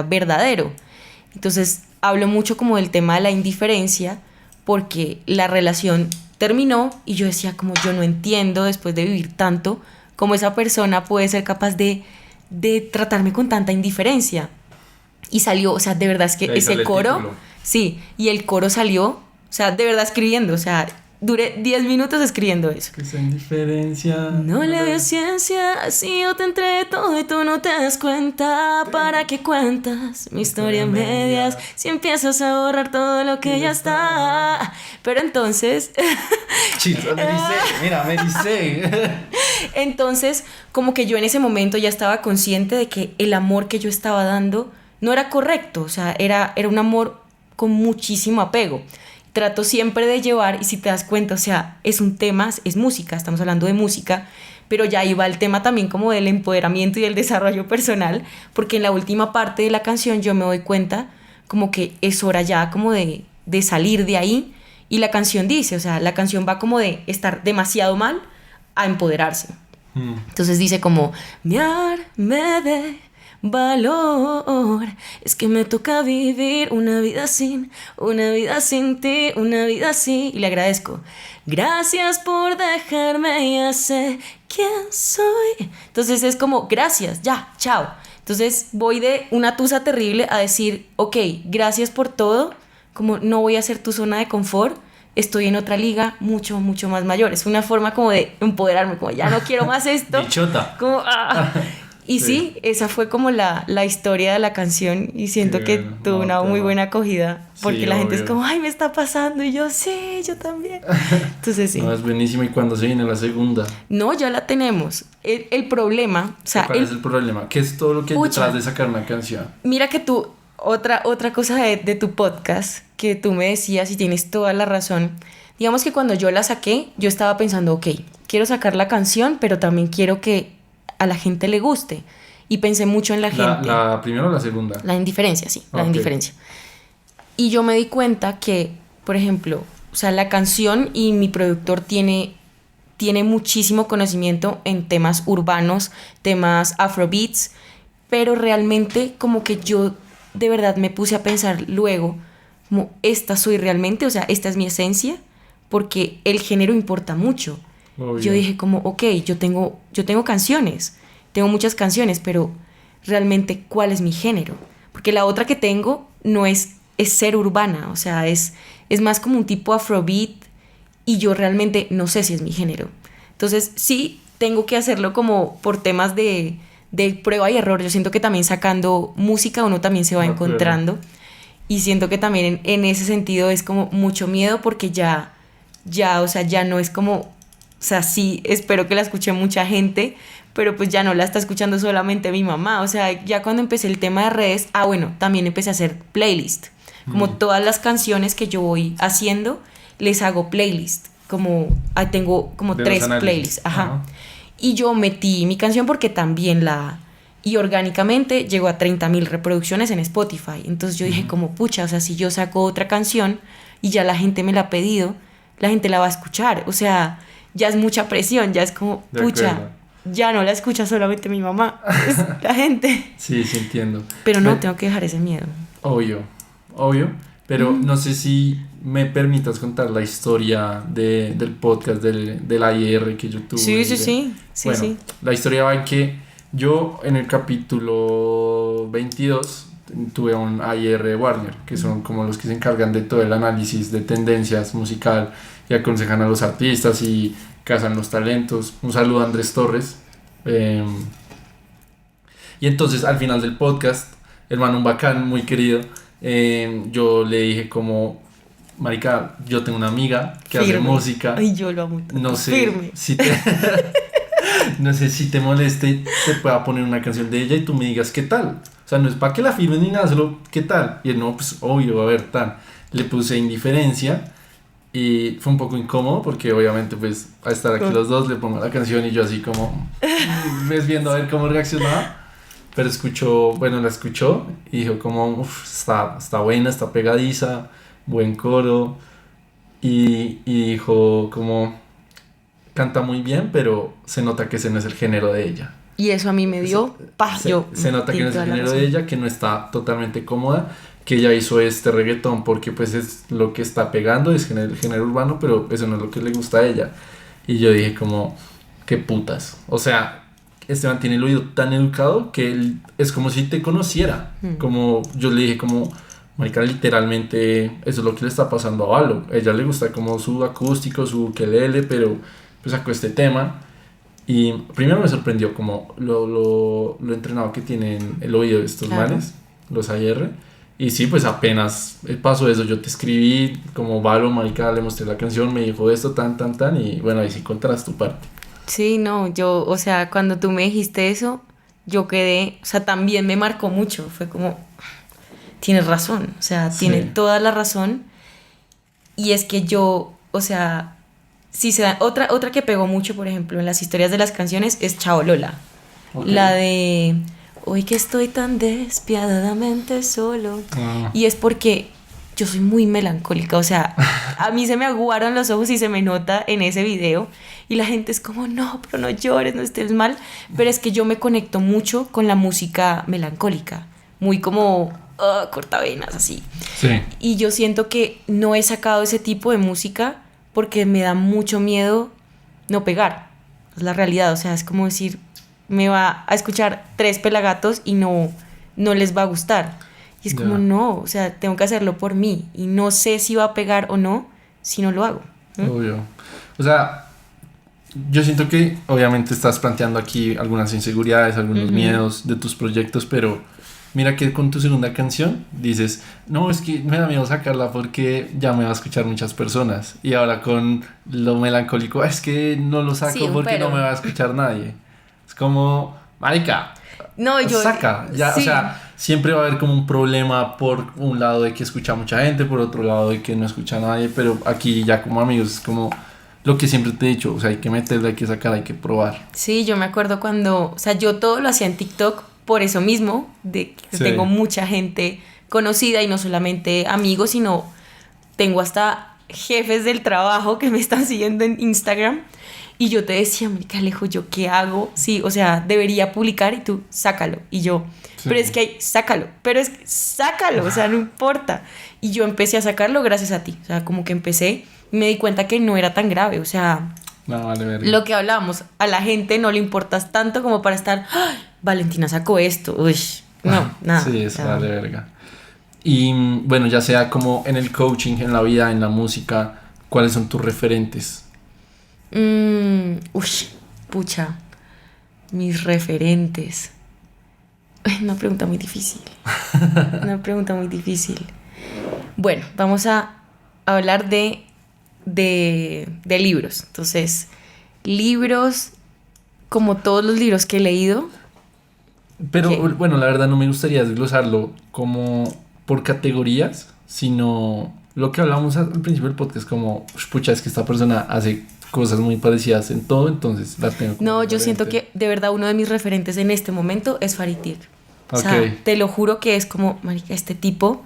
verdadero. Entonces hablo mucho como del tema de la indiferencia porque la relación terminó y yo decía como yo no entiendo después de vivir tanto cómo esa persona puede ser capaz de tratarme con tanta indiferencia. Y salió, o sea, de verdad es que ese coro, sí, y el coro salió, o sea, de verdad escribiendo, o sea, duré 10 minutos escribiendo eso. Que esa indiferencia no le veo ciencia, si yo te entregué todo y tú no te das cuenta. ¿Para qué cuentas mi historia en medias? Si empiezas a borrar todo lo que ya está. Pero entonces Chito, me dice. Entonces, como que yo en ese momento ya estaba consciente de que el amor que yo estaba dando no era correcto, o sea, era un amor con muchísimo apego. Trato siempre de llevar, y si te das cuenta, o sea, es un tema, es música, estamos hablando de música, pero ya iba el tema también como del empoderamiento y del desarrollo personal, porque en la última parte de la canción yo me doy cuenta como que es hora ya como de salir de ahí, y la canción dice, o sea, la canción va como de estar demasiado mal a empoderarse. Entonces dice como, me de valor, es que me toca vivir una vida sin ti, una vida así. Y le agradezco, gracias por dejarme, ya sé quién soy. Entonces es como, gracias, ya, chao. Entonces voy de una tusa terrible a decir, ok, gracias por todo, como no voy a ser tu zona de confort, estoy en otra liga mucho, mucho más mayor. Es una forma como de empoderarme, como ya no quiero más esto. Bichota. Como, Y sí, esa fue como la historia de la canción y siento que tuvo una muy buena acogida porque sí, la gente obvio. es como, ay, me está pasando y yo, sí, yo también. Entonces sí. No, es buenísimo. ¿Y cuándo se viene la segunda? No, ya la tenemos. El problema, o sea... ¿Cuál es el problema? ¿Qué es todo lo que hay detrás de sacar una canción? Mira que tú, otra cosa de tu podcast que tú me decías y tienes toda la razón. Digamos que cuando yo la saqué, yo estaba pensando, ok, quiero sacar la canción, pero también quiero que a la gente le guste. Y pensé mucho en la gente. ¿La primera o la segunda? La indiferencia, sí, la indiferencia. Y yo me di cuenta que, por ejemplo, o sea, la canción y mi productor tiene tiene muchísimo conocimiento en temas urbanos, temas afrobeats, pero realmente como que yo de verdad me puse a pensar luego, como esta soy realmente, o sea, esta es mi esencia, porque el género importa mucho. Obvio. Yo dije como, ok, yo tengo canciones, tengo muchas canciones, pero realmente, ¿cuál es mi género? Porque la otra que tengo no es ser urbana, o sea, es más como un tipo afrobeat y yo realmente no sé si es mi género. Entonces, sí, tengo que hacerlo como por temas de prueba y error. Yo siento que también sacando música uno también se va encontrando y siento que también en ese sentido es como mucho miedo porque o sea, ya no es como, o sea, sí, espero que la escuche mucha gente, pero pues ya no la está escuchando solamente mi mamá. O sea, ya cuando empecé el tema de redes, bueno, también empecé a hacer playlist. Como todas las canciones que yo voy haciendo, les hago playlist. Como, tengo como de 3 playlists. Ajá. Ajá. Y yo metí mi canción porque también y orgánicamente llegó a 30,000 reproducciones en Spotify. Entonces yo dije como, pucha, o sea, si yo saco otra canción y ya la gente me la ha pedido, la gente la va a escuchar. O sea, ya es mucha presión, ya es como, De pucha, acuerdo. ya no la escucha solamente mi mamá, es la gente. Sí, sí entiendo. Pero no, tengo que dejar ese miedo. Obvio, pero no sé si me permitas contar la historia del podcast del AIR que yo tuve. Sí, sí, sí. Bueno, sí. la historia va en que yo en el capítulo 22 tuve un AIR Warner, que son como los que se encargan de todo el análisis de tendencias musical y aconsejan a los artistas y cazan los talentos. Un saludo a Andrés Torres. Y entonces al final del podcast, hermano, un bacán, muy querido, yo le dije como, marica, yo tengo una amiga que hace música. Ay, yo lo amo tanto. No sé Firme. si te no sé si te moleste, te pueda poner una canción de ella y tú me digas qué tal. O sea, no es para que la firmes ni nada, solo qué tal. Y él, no, pues obvio, a ver, tan. Le puse indiferencia y fue un poco incómodo porque obviamente pues a estar aquí los dos le pongo la canción y yo así como ves viendo a ver cómo reaccionaba. Pero la escuchó y dijo como, uff, está buena, está pegadiza, buen coro. Y dijo como, canta muy bien, pero se nota que ese no es el género de ella. Y eso a mí me dio paz. Se nota que no es el género de ella, que no está totalmente cómoda, que ella hizo este reggaetón porque pues es lo que está pegando, es el género urbano, pero eso no es lo que le gusta a ella. Y yo dije como, qué putas. O sea, Esteban tiene el oído tan educado que él es como si te conociera. Como yo le dije como, marica, literalmente eso es lo que le está pasando a Valo. A ella le gusta como su acústico, su ukelele, pero pues sacó este tema. Y primero me sorprendió como lo entrenado que tienen el oído de estos manes, los AR. Y sí, pues apenas pasó eso, yo te escribí como Valo, marica, le mostré la canción, me dijo esto, tan, y bueno, ahí sí contarás tu parte. Sí, no, o sea, cuando tú me dijiste eso, yo quedé, o sea, también me marcó mucho, fue como, tienes razón, o sea, tiene toda la razón. Y es que yo, o sea, si se da, otra que pegó mucho, por ejemplo, en las historias de las canciones es Chao Lola. Okay. La de hoy que estoy tan despiadadamente solo. Y es porque yo soy muy melancólica, o sea, a mí se me aguaron los ojos y se me nota en ese video. Y la gente es como, no, pero no llores, no estés mal. Pero es que yo me conecto mucho con la música melancólica, muy como cortavenas, así. Sí. Y yo siento que no he sacado ese tipo de música porque me da mucho miedo no pegar. Es la realidad, o sea, es como decir, me va a escuchar 3 pelagatos y no les va a gustar. Y es como, no, o sea, tengo que hacerlo por mí. Y no sé si va a pegar o no si no lo hago. Obvio. O sea, yo siento que obviamente estás planteando aquí algunas inseguridades, algunos miedos de tus proyectos, pero mira que con tu segunda canción dices, no, es que me da miedo sacarla porque ya me va a escuchar muchas personas. Y ahora con lo melancólico, es que no lo saco porque no me va a escuchar nadie. Es como, marica, no, saca. Ya, sí. O sea, siempre va a haber como un problema por un lado de que escucha mucha gente, por otro lado de que no escucha a nadie, pero aquí ya como amigos es como lo que siempre te he dicho, o sea, hay que meterle, hay que sacar, hay que probar. Sí, yo me acuerdo cuando, o sea, yo todo lo hacía en TikTok por eso mismo, de que tengo mucha gente conocida y no solamente amigos, sino tengo hasta jefes del trabajo que me están siguiendo en Instagram. Y yo te decía, marica, Alejo, ¿yo qué hago? Sí, o sea, debería publicar y tú, sácalo. Y yo, Sí. pero es que hay, sácalo. Pero es que sácalo, o sea, no importa. Y yo empecé a sacarlo gracias a ti. O sea, como que empecé y me di cuenta que no era tan grave. O sea, No, vale, verga. lo que hablábamos, a la gente no le importas tanto como para estar, "Ay, Valentina sacó esto". Uy, no, nada. Sí, o eso sea, vale verga. Y bueno, ya sea como en el coaching, en la vida, en la música, ¿cuáles son tus referentes? Uy, pucha, mis referentes. Ay, una pregunta muy difícil. Una pregunta muy difícil. Bueno, vamos a hablar de libros. Entonces, libros, como todos los libros que he leído. Pero ¿Qué? bueno, la verdad no me gustaría desglosarlo como por categorías, sino lo que hablábamos al principio del podcast, como, pucha, es que esta persona hace cosas muy parecidas en todo, entonces las tengo como No, yo siento referente. que de verdad uno de mis referentes en este momento es Farid Dieck. O sea, Ok. te lo juro que es como, marica, este tipo,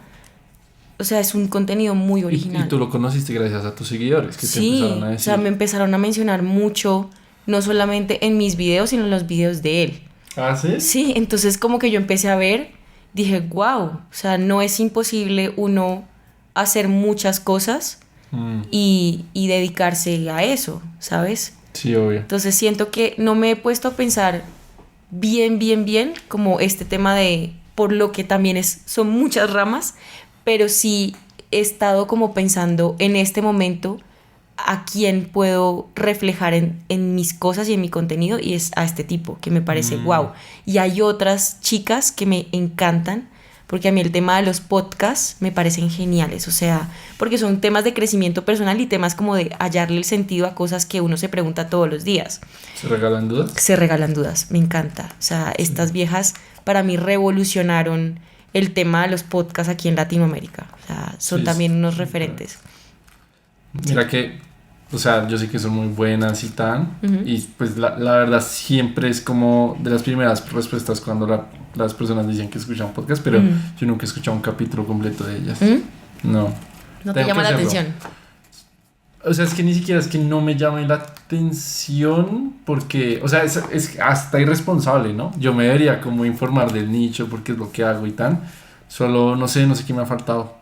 o sea, es un contenido muy Y original. tú lo conociste gracias a tus seguidores que te Sí, empezaron a o decir. sea, me empezaron a mencionar mucho, no solamente en mis videos, sino en los videos de él. ¿Ah, sí? Sí, entonces como que yo empecé a ver, dije, wow, o sea, no es imposible uno hacer muchas cosas Mm, y dedicarse a eso, ¿sabes? sí, obvio. Entonces siento que no me he puesto a pensar bien como este tema de, por lo que también son muchas ramas, pero sí he estado como pensando en este momento a quién puedo reflejar en mis cosas y en mi contenido, y es a este tipo que me parece wow. Y hay otras chicas que me encantan, porque a mí el tema de los podcasts me parecen geniales, o sea, porque son temas de crecimiento personal y temas como de hallarle el sentido a cosas que uno se pregunta todos los días. ¿Se regalan dudas? Se regalan dudas, me encanta. O sea, estas viejas para mí revolucionaron el tema de los podcasts aquí en Latinoamérica. O sea, son Sí, también sí, unos sí, referentes. Mira que, o sea, yo sé que son muy buenas y tan, Ujú. y pues la verdad siempre es como de las primeras respuestas cuando las personas dicen que escuchan podcast, pero Ujú. yo nunca he escuchado un capítulo completo de ellas. ¿Mm? No. ¿No te Tengo llama que la hacerlo. atención? O sea, es que ni siquiera es que no me llame la atención porque, o sea, es hasta irresponsable, ¿no? Yo me debería como informar del nicho porque es lo que hago y tan. Solo no sé qué me ha faltado.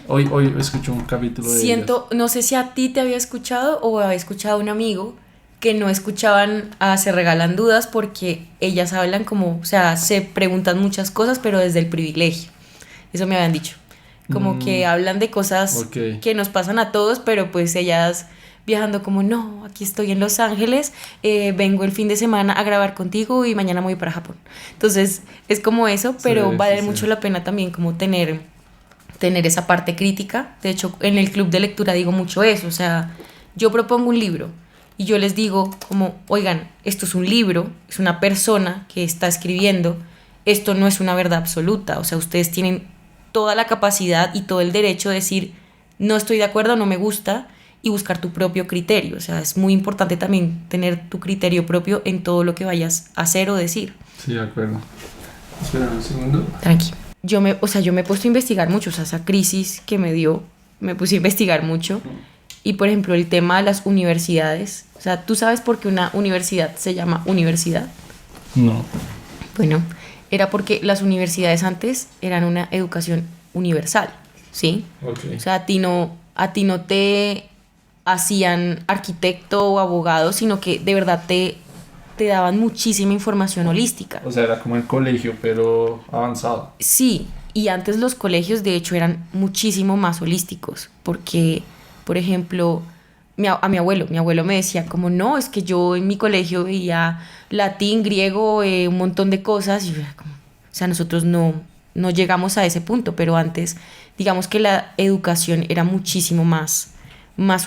Ay, hoy escucho un capítulo de ellas. Siento, no sé si a ti te había escuchado o había escuchado a un amigo que no escuchaban a Se Regalan Dudas porque ellas hablan como, o sea, se preguntan muchas cosas, pero desde el privilegio. Eso me habían dicho. Como que hablan de cosas Ok. que nos pasan a todos, pero pues ellas viajando como, no, aquí estoy en Los Ángeles, vengo el fin de semana a grabar contigo y mañana me voy para Japón. Entonces es como eso, pero Sí, vale sí, sí. mucho la pena también como tener esa parte crítica. De hecho, en el club de lectura digo mucho eso, o sea, yo propongo un libro y yo les digo como, oigan, esto es un libro, es una persona que está escribiendo, esto no es una verdad absoluta, o sea, ustedes tienen toda la capacidad y todo el derecho de decir, no estoy de acuerdo, no me gusta, y buscar tu propio criterio, o sea, es muy importante también tener tu criterio propio en todo lo que vayas a hacer o decir. Sí, de acuerdo. Espera un segundo. Tranqui. Yo me he puesto a investigar mucho, o sea, esa crisis que me dio, me puse a investigar mucho. Y por ejemplo, el tema de las universidades, o sea, ¿tú sabes por qué una universidad se llama universidad? No. Bueno, era porque las universidades antes eran una educación universal, ¿sí? Ok. O sea, a ti no te hacían arquitecto o abogado, sino que de verdad te daban muchísima información holística. O sea, era como el colegio, pero avanzado. Sí, y antes los colegios de hecho eran muchísimo más holísticos, porque, por ejemplo, a mi abuelo me decía como, no, es que yo en mi colegio veía latín, griego, un montón de cosas, y yo era como, o sea, nosotros no llegamos a ese punto, pero antes, digamos que la educación era muchísimo más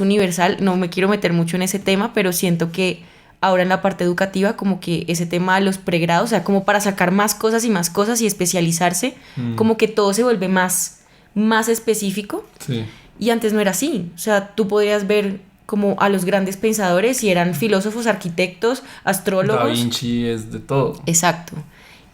universal. No me quiero meter mucho en ese tema, pero siento que ahora en la parte educativa como que ese tema de los pregrados, o sea, como para sacar más cosas y especializarse, como que todo se vuelve más específico, Sí. y antes no era así. O sea, tú podrías ver como a los grandes pensadores y eran filósofos, arquitectos, Da astrólogos. Vinci es de todo. Exacto.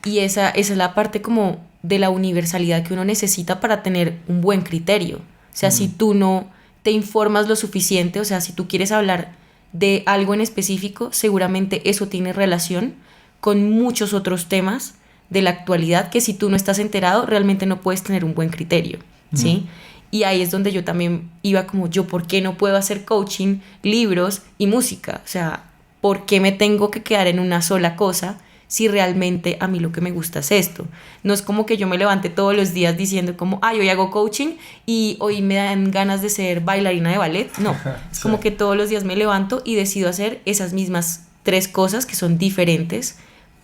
Y esa es la parte como de la universalidad que uno necesita para tener un buen criterio. O sea, si tú no te informas lo suficiente, o sea, si tú quieres hablar de algo en específico, seguramente eso tiene relación con muchos otros temas de la actualidad que si tú no estás enterado, realmente no puedes tener un buen criterio, ¿sí? Y ahí es donde yo también iba como, yo, ¿por qué no puedo hacer coaching, libros y música? O sea, ¿por qué me tengo que quedar en una sola cosa si realmente a mí lo que me gusta es esto? No es como que yo me levante todos los días diciendo como, ay, hoy hago coaching y hoy me dan ganas de ser bailarina de ballet. No, es como que todos los días me levanto y decido hacer esas mismas 3 cosas que son diferentes,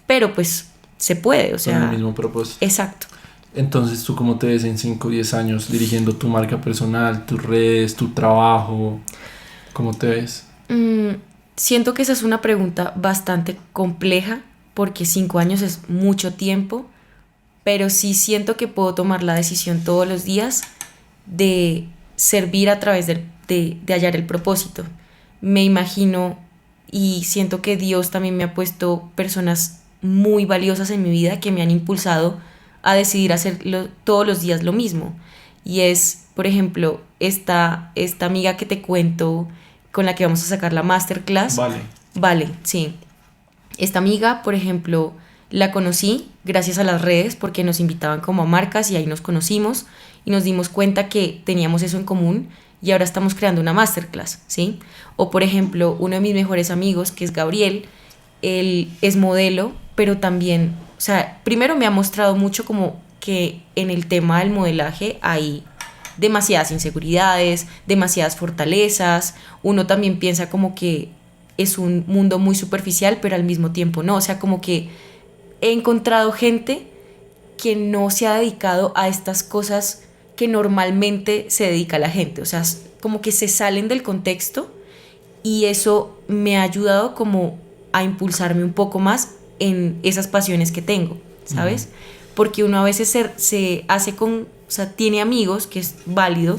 pero pues se puede, o sea... Con el mismo propósito. Exacto. Entonces, ¿tú cómo te ves en 5 o 10 años dirigiendo tu marca personal, tus redes, tu trabajo? ¿Cómo te ves? Siento que esa es una pregunta bastante compleja porque 5 años es mucho tiempo, pero sí siento que puedo tomar la decisión todos los días de servir a través de hallar el propósito. Me imagino y siento que Dios también me ha puesto personas muy valiosas en mi vida que me han impulsado a decidir hacer todos los días lo mismo. Y es, por ejemplo, esta amiga que te cuento con la que vamos a sacar la masterclass. Vale, sí. Esta amiga, por ejemplo, la conocí gracias a las redes porque nos invitaban como a marcas y ahí nos conocimos y nos dimos cuenta que teníamos eso en común y ahora estamos creando una masterclass, ¿sí? O, por ejemplo, uno de mis mejores amigos, que es Gabriel, él es modelo, pero también, o sea, primero me ha mostrado mucho como que en el tema del modelaje hay demasiadas inseguridades, demasiadas fortalezas, uno también piensa como que es un mundo muy superficial, pero al mismo tiempo no, o sea, como que he encontrado gente que no se ha dedicado a estas cosas que normalmente se dedica la gente, o sea, como que se salen del contexto y eso me ha ayudado como a impulsarme un poco más en esas pasiones que tengo, ¿sabes? Porque uno a veces se hace con, o sea, tiene amigos, que es válido,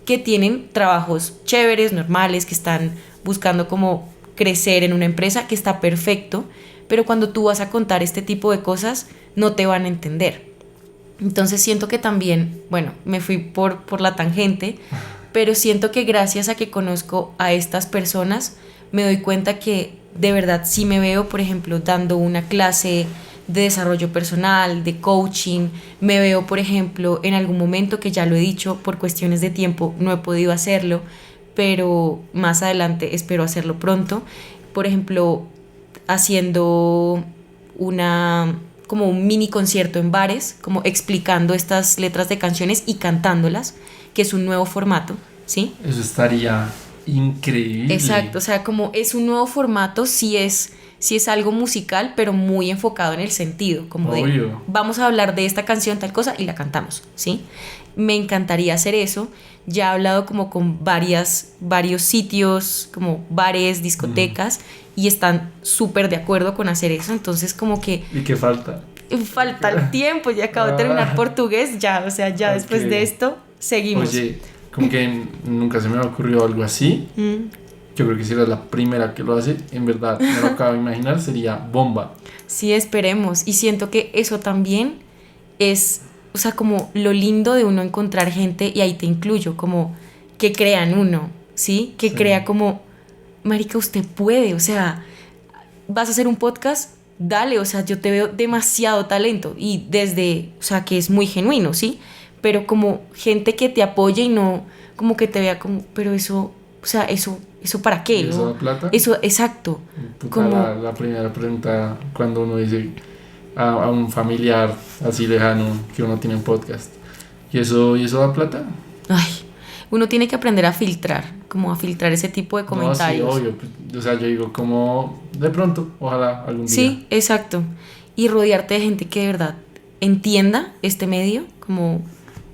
que tienen trabajos chéveres, normales, que están buscando como crecer en una empresa, que está perfecto, pero cuando tú vas a contar este tipo de cosas, no te van a entender. Entonces siento que también, bueno, me fui por la tangente, pero siento que gracias a que conozco a estas personas, me doy cuenta que de verdad sí me veo, por ejemplo, dando una clase de desarrollo personal, de coaching. Me veo, por ejemplo, en algún momento, que ya lo he dicho, por cuestiones de tiempo no he podido hacerlo, pero más adelante espero hacerlo pronto. Por ejemplo, haciendo como un mini concierto en bares, como explicando estas letras de canciones y cantándolas, que es un nuevo formato, ¿sí? Eso estaría increíble. Exacto, o sea, como es un nuevo formato, sí es algo musical, pero muy enfocado en el sentido, como de vamos a hablar de esta canción, tal cosa, y la cantamos, ¿sí? Me encantaría hacer eso. Ya he hablado como con varios sitios, como bares, discotecas, y están súper de acuerdo con hacer eso, entonces como que... ¿Y qué falta? Falta el tiempo, ya acabo de terminar portugués, ya, o sea, ya después de esto, seguimos. Oye, como que nunca se me ha ocurrido algo así. Yo creo que si eres la primera que lo hace, en verdad, me lo acabo de imaginar, sería bomba. Sí, esperemos. Y siento que eso también es, o sea, como lo lindo de uno encontrar gente, y ahí te incluyo, como que crea en uno, ¿sí? Que crea como, marica, usted puede, o sea, vas a hacer un podcast, dale, o sea, yo te veo demasiado talento, y desde, o sea, que es muy genuino, ¿sí? Pero como gente que te apoye y no como que te vea como, pero eso, o sea, ¿eso para qué? ¿Eso da plata? Eso, exacto. Puta, como... la primera pregunta cuando uno dice a un familiar así lejano que uno tiene un podcast, ¿y eso da plata? Ay, uno tiene que aprender a filtrar, como a filtrar ese tipo de comentarios. No, sí, obvio. O sea, yo digo como de pronto, ojalá algún día. Sí, exacto. Y rodearte de gente que de verdad entienda este medio, como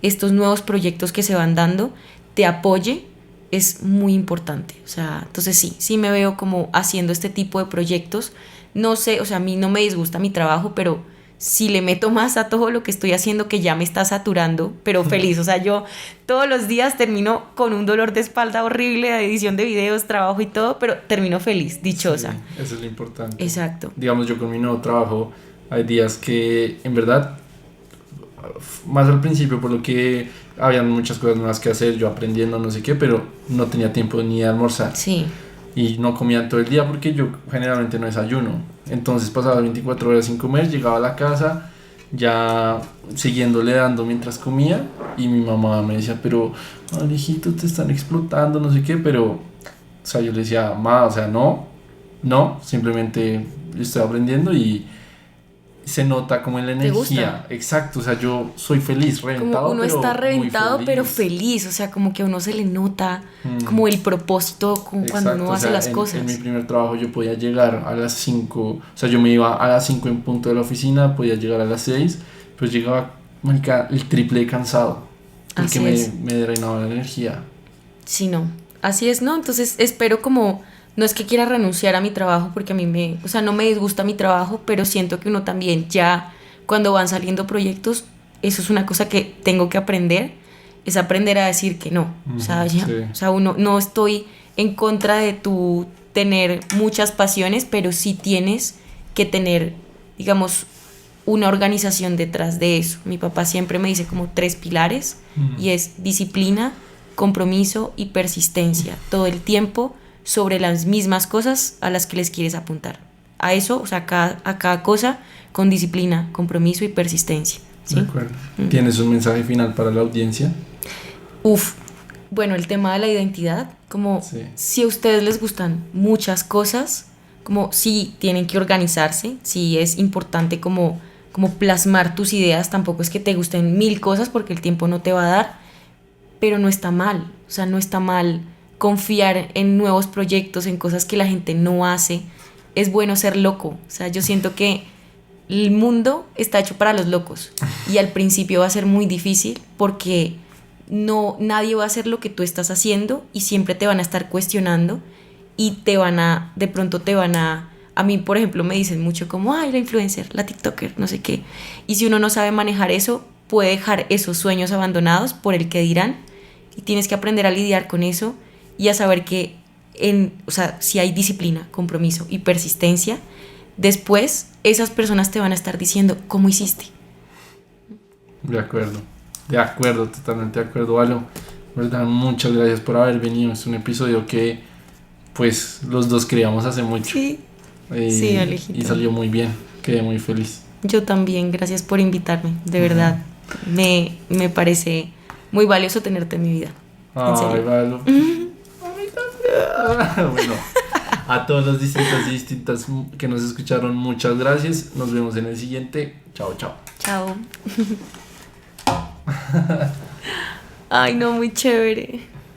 estos nuevos proyectos que se van dando, te apoye, es muy importante. O sea, entonces sí me veo como haciendo este tipo de proyectos. No sé, o sea, a mí no me disgusta mi trabajo, pero si le meto más a todo lo que estoy haciendo, que ya me está saturando, pero feliz. O sea, yo todos los días termino con un dolor de espalda horrible de edición de videos, trabajo y todo, pero termino feliz, dichosa. Sí, eso es lo importante. Exacto. Digamos, yo con mi nuevo trabajo, hay días que en verdad, más al principio, por lo que habían muchas cosas nuevas que hacer, yo aprendiendo no sé qué, pero no tenía tiempo ni de almorzar. Sí. Y no comía todo el día porque yo generalmente no desayuno. Entonces pasaba 24 horas sin comer, llegaba a la casa ya siguiéndole dando mientras comía, y mi mamá me decía, pero hijito, te están explotando, no sé qué, pero, o sea, yo le decía, ma, o sea, no, simplemente estoy aprendiendo y se nota como en la ¿Te energía. gusta? Exacto, o sea, yo soy feliz, reventado, Como uno pero está muy reventado, feliz. pero feliz, o sea, como que a uno se le nota como el propósito como cuando Exacto, uno o hace sea, las en cosas. mi primer trabajo yo podía llegar a las 5, o sea, yo me iba a las 5 en punto de la oficina, podía llegar a las 6, pues llegaba, marica, el triple de cansado, porque Así es. me drenaba la energía. Sí, no. Así es, ¿no? Entonces espero como, no es que quiera renunciar a mi trabajo porque a mí o sea, no me disgusta mi trabajo, pero siento que uno también ya, cuando van saliendo proyectos, eso es una cosa que tengo que aprender, es aprender a decir que no. O sea, ya, Sí, o sea, uno, no estoy en contra de tu tener muchas pasiones, pero sí tienes que tener, digamos, una organización detrás de eso. Mi papá siempre me dice como 3 pilares y es disciplina, compromiso y persistencia. Todo el tiempo sobre las mismas cosas a las que les quieres apuntar. A eso, o sea, a cada cosa con disciplina, compromiso y persistencia. de ¿Sí? acuerdo. ¿Tienes un mensaje final para la audiencia? Uf, bueno, el tema de la identidad, como Sí. si a ustedes les gustan muchas cosas, como si tienen que organizarse, si es importante como plasmar tus ideas, tampoco es que te gusten 1000 cosas porque el tiempo no te va a dar, pero no está mal, o sea, no está mal confiar en nuevos proyectos, en cosas que la gente no hace, es bueno ser loco, o sea, yo siento que el mundo está hecho para los locos y al principio va a ser muy difícil porque no, nadie va a hacer lo que tú estás haciendo y siempre te van a estar cuestionando y de pronto a mí por ejemplo me dicen mucho como, ay, la influencer, la TikToker, no sé qué, y si uno no sabe manejar eso, puede dejar esos sueños abandonados por el que dirán, y tienes que aprender a lidiar con eso y a saber que o sea, si hay disciplina, compromiso y persistencia, después esas personas te van a estar diciendo cómo hiciste. De acuerdo, totalmente de acuerdo, Valo. ¿Verdad? Muchas gracias por haber venido. Es un episodio que, pues, los dos creíamos hace mucho. Sí, sí, Y Alejito. salió muy bien. Quedé muy feliz. Yo también, gracias por invitarme, de verdad. Me parece muy valioso tenerte en mi vida. En Ay, serio. Valo. Bueno, a todos los distintos y distintas que nos escucharon, muchas gracias. Nos vemos en el siguiente. Chao, chao. Chao. Ay, no, muy chévere.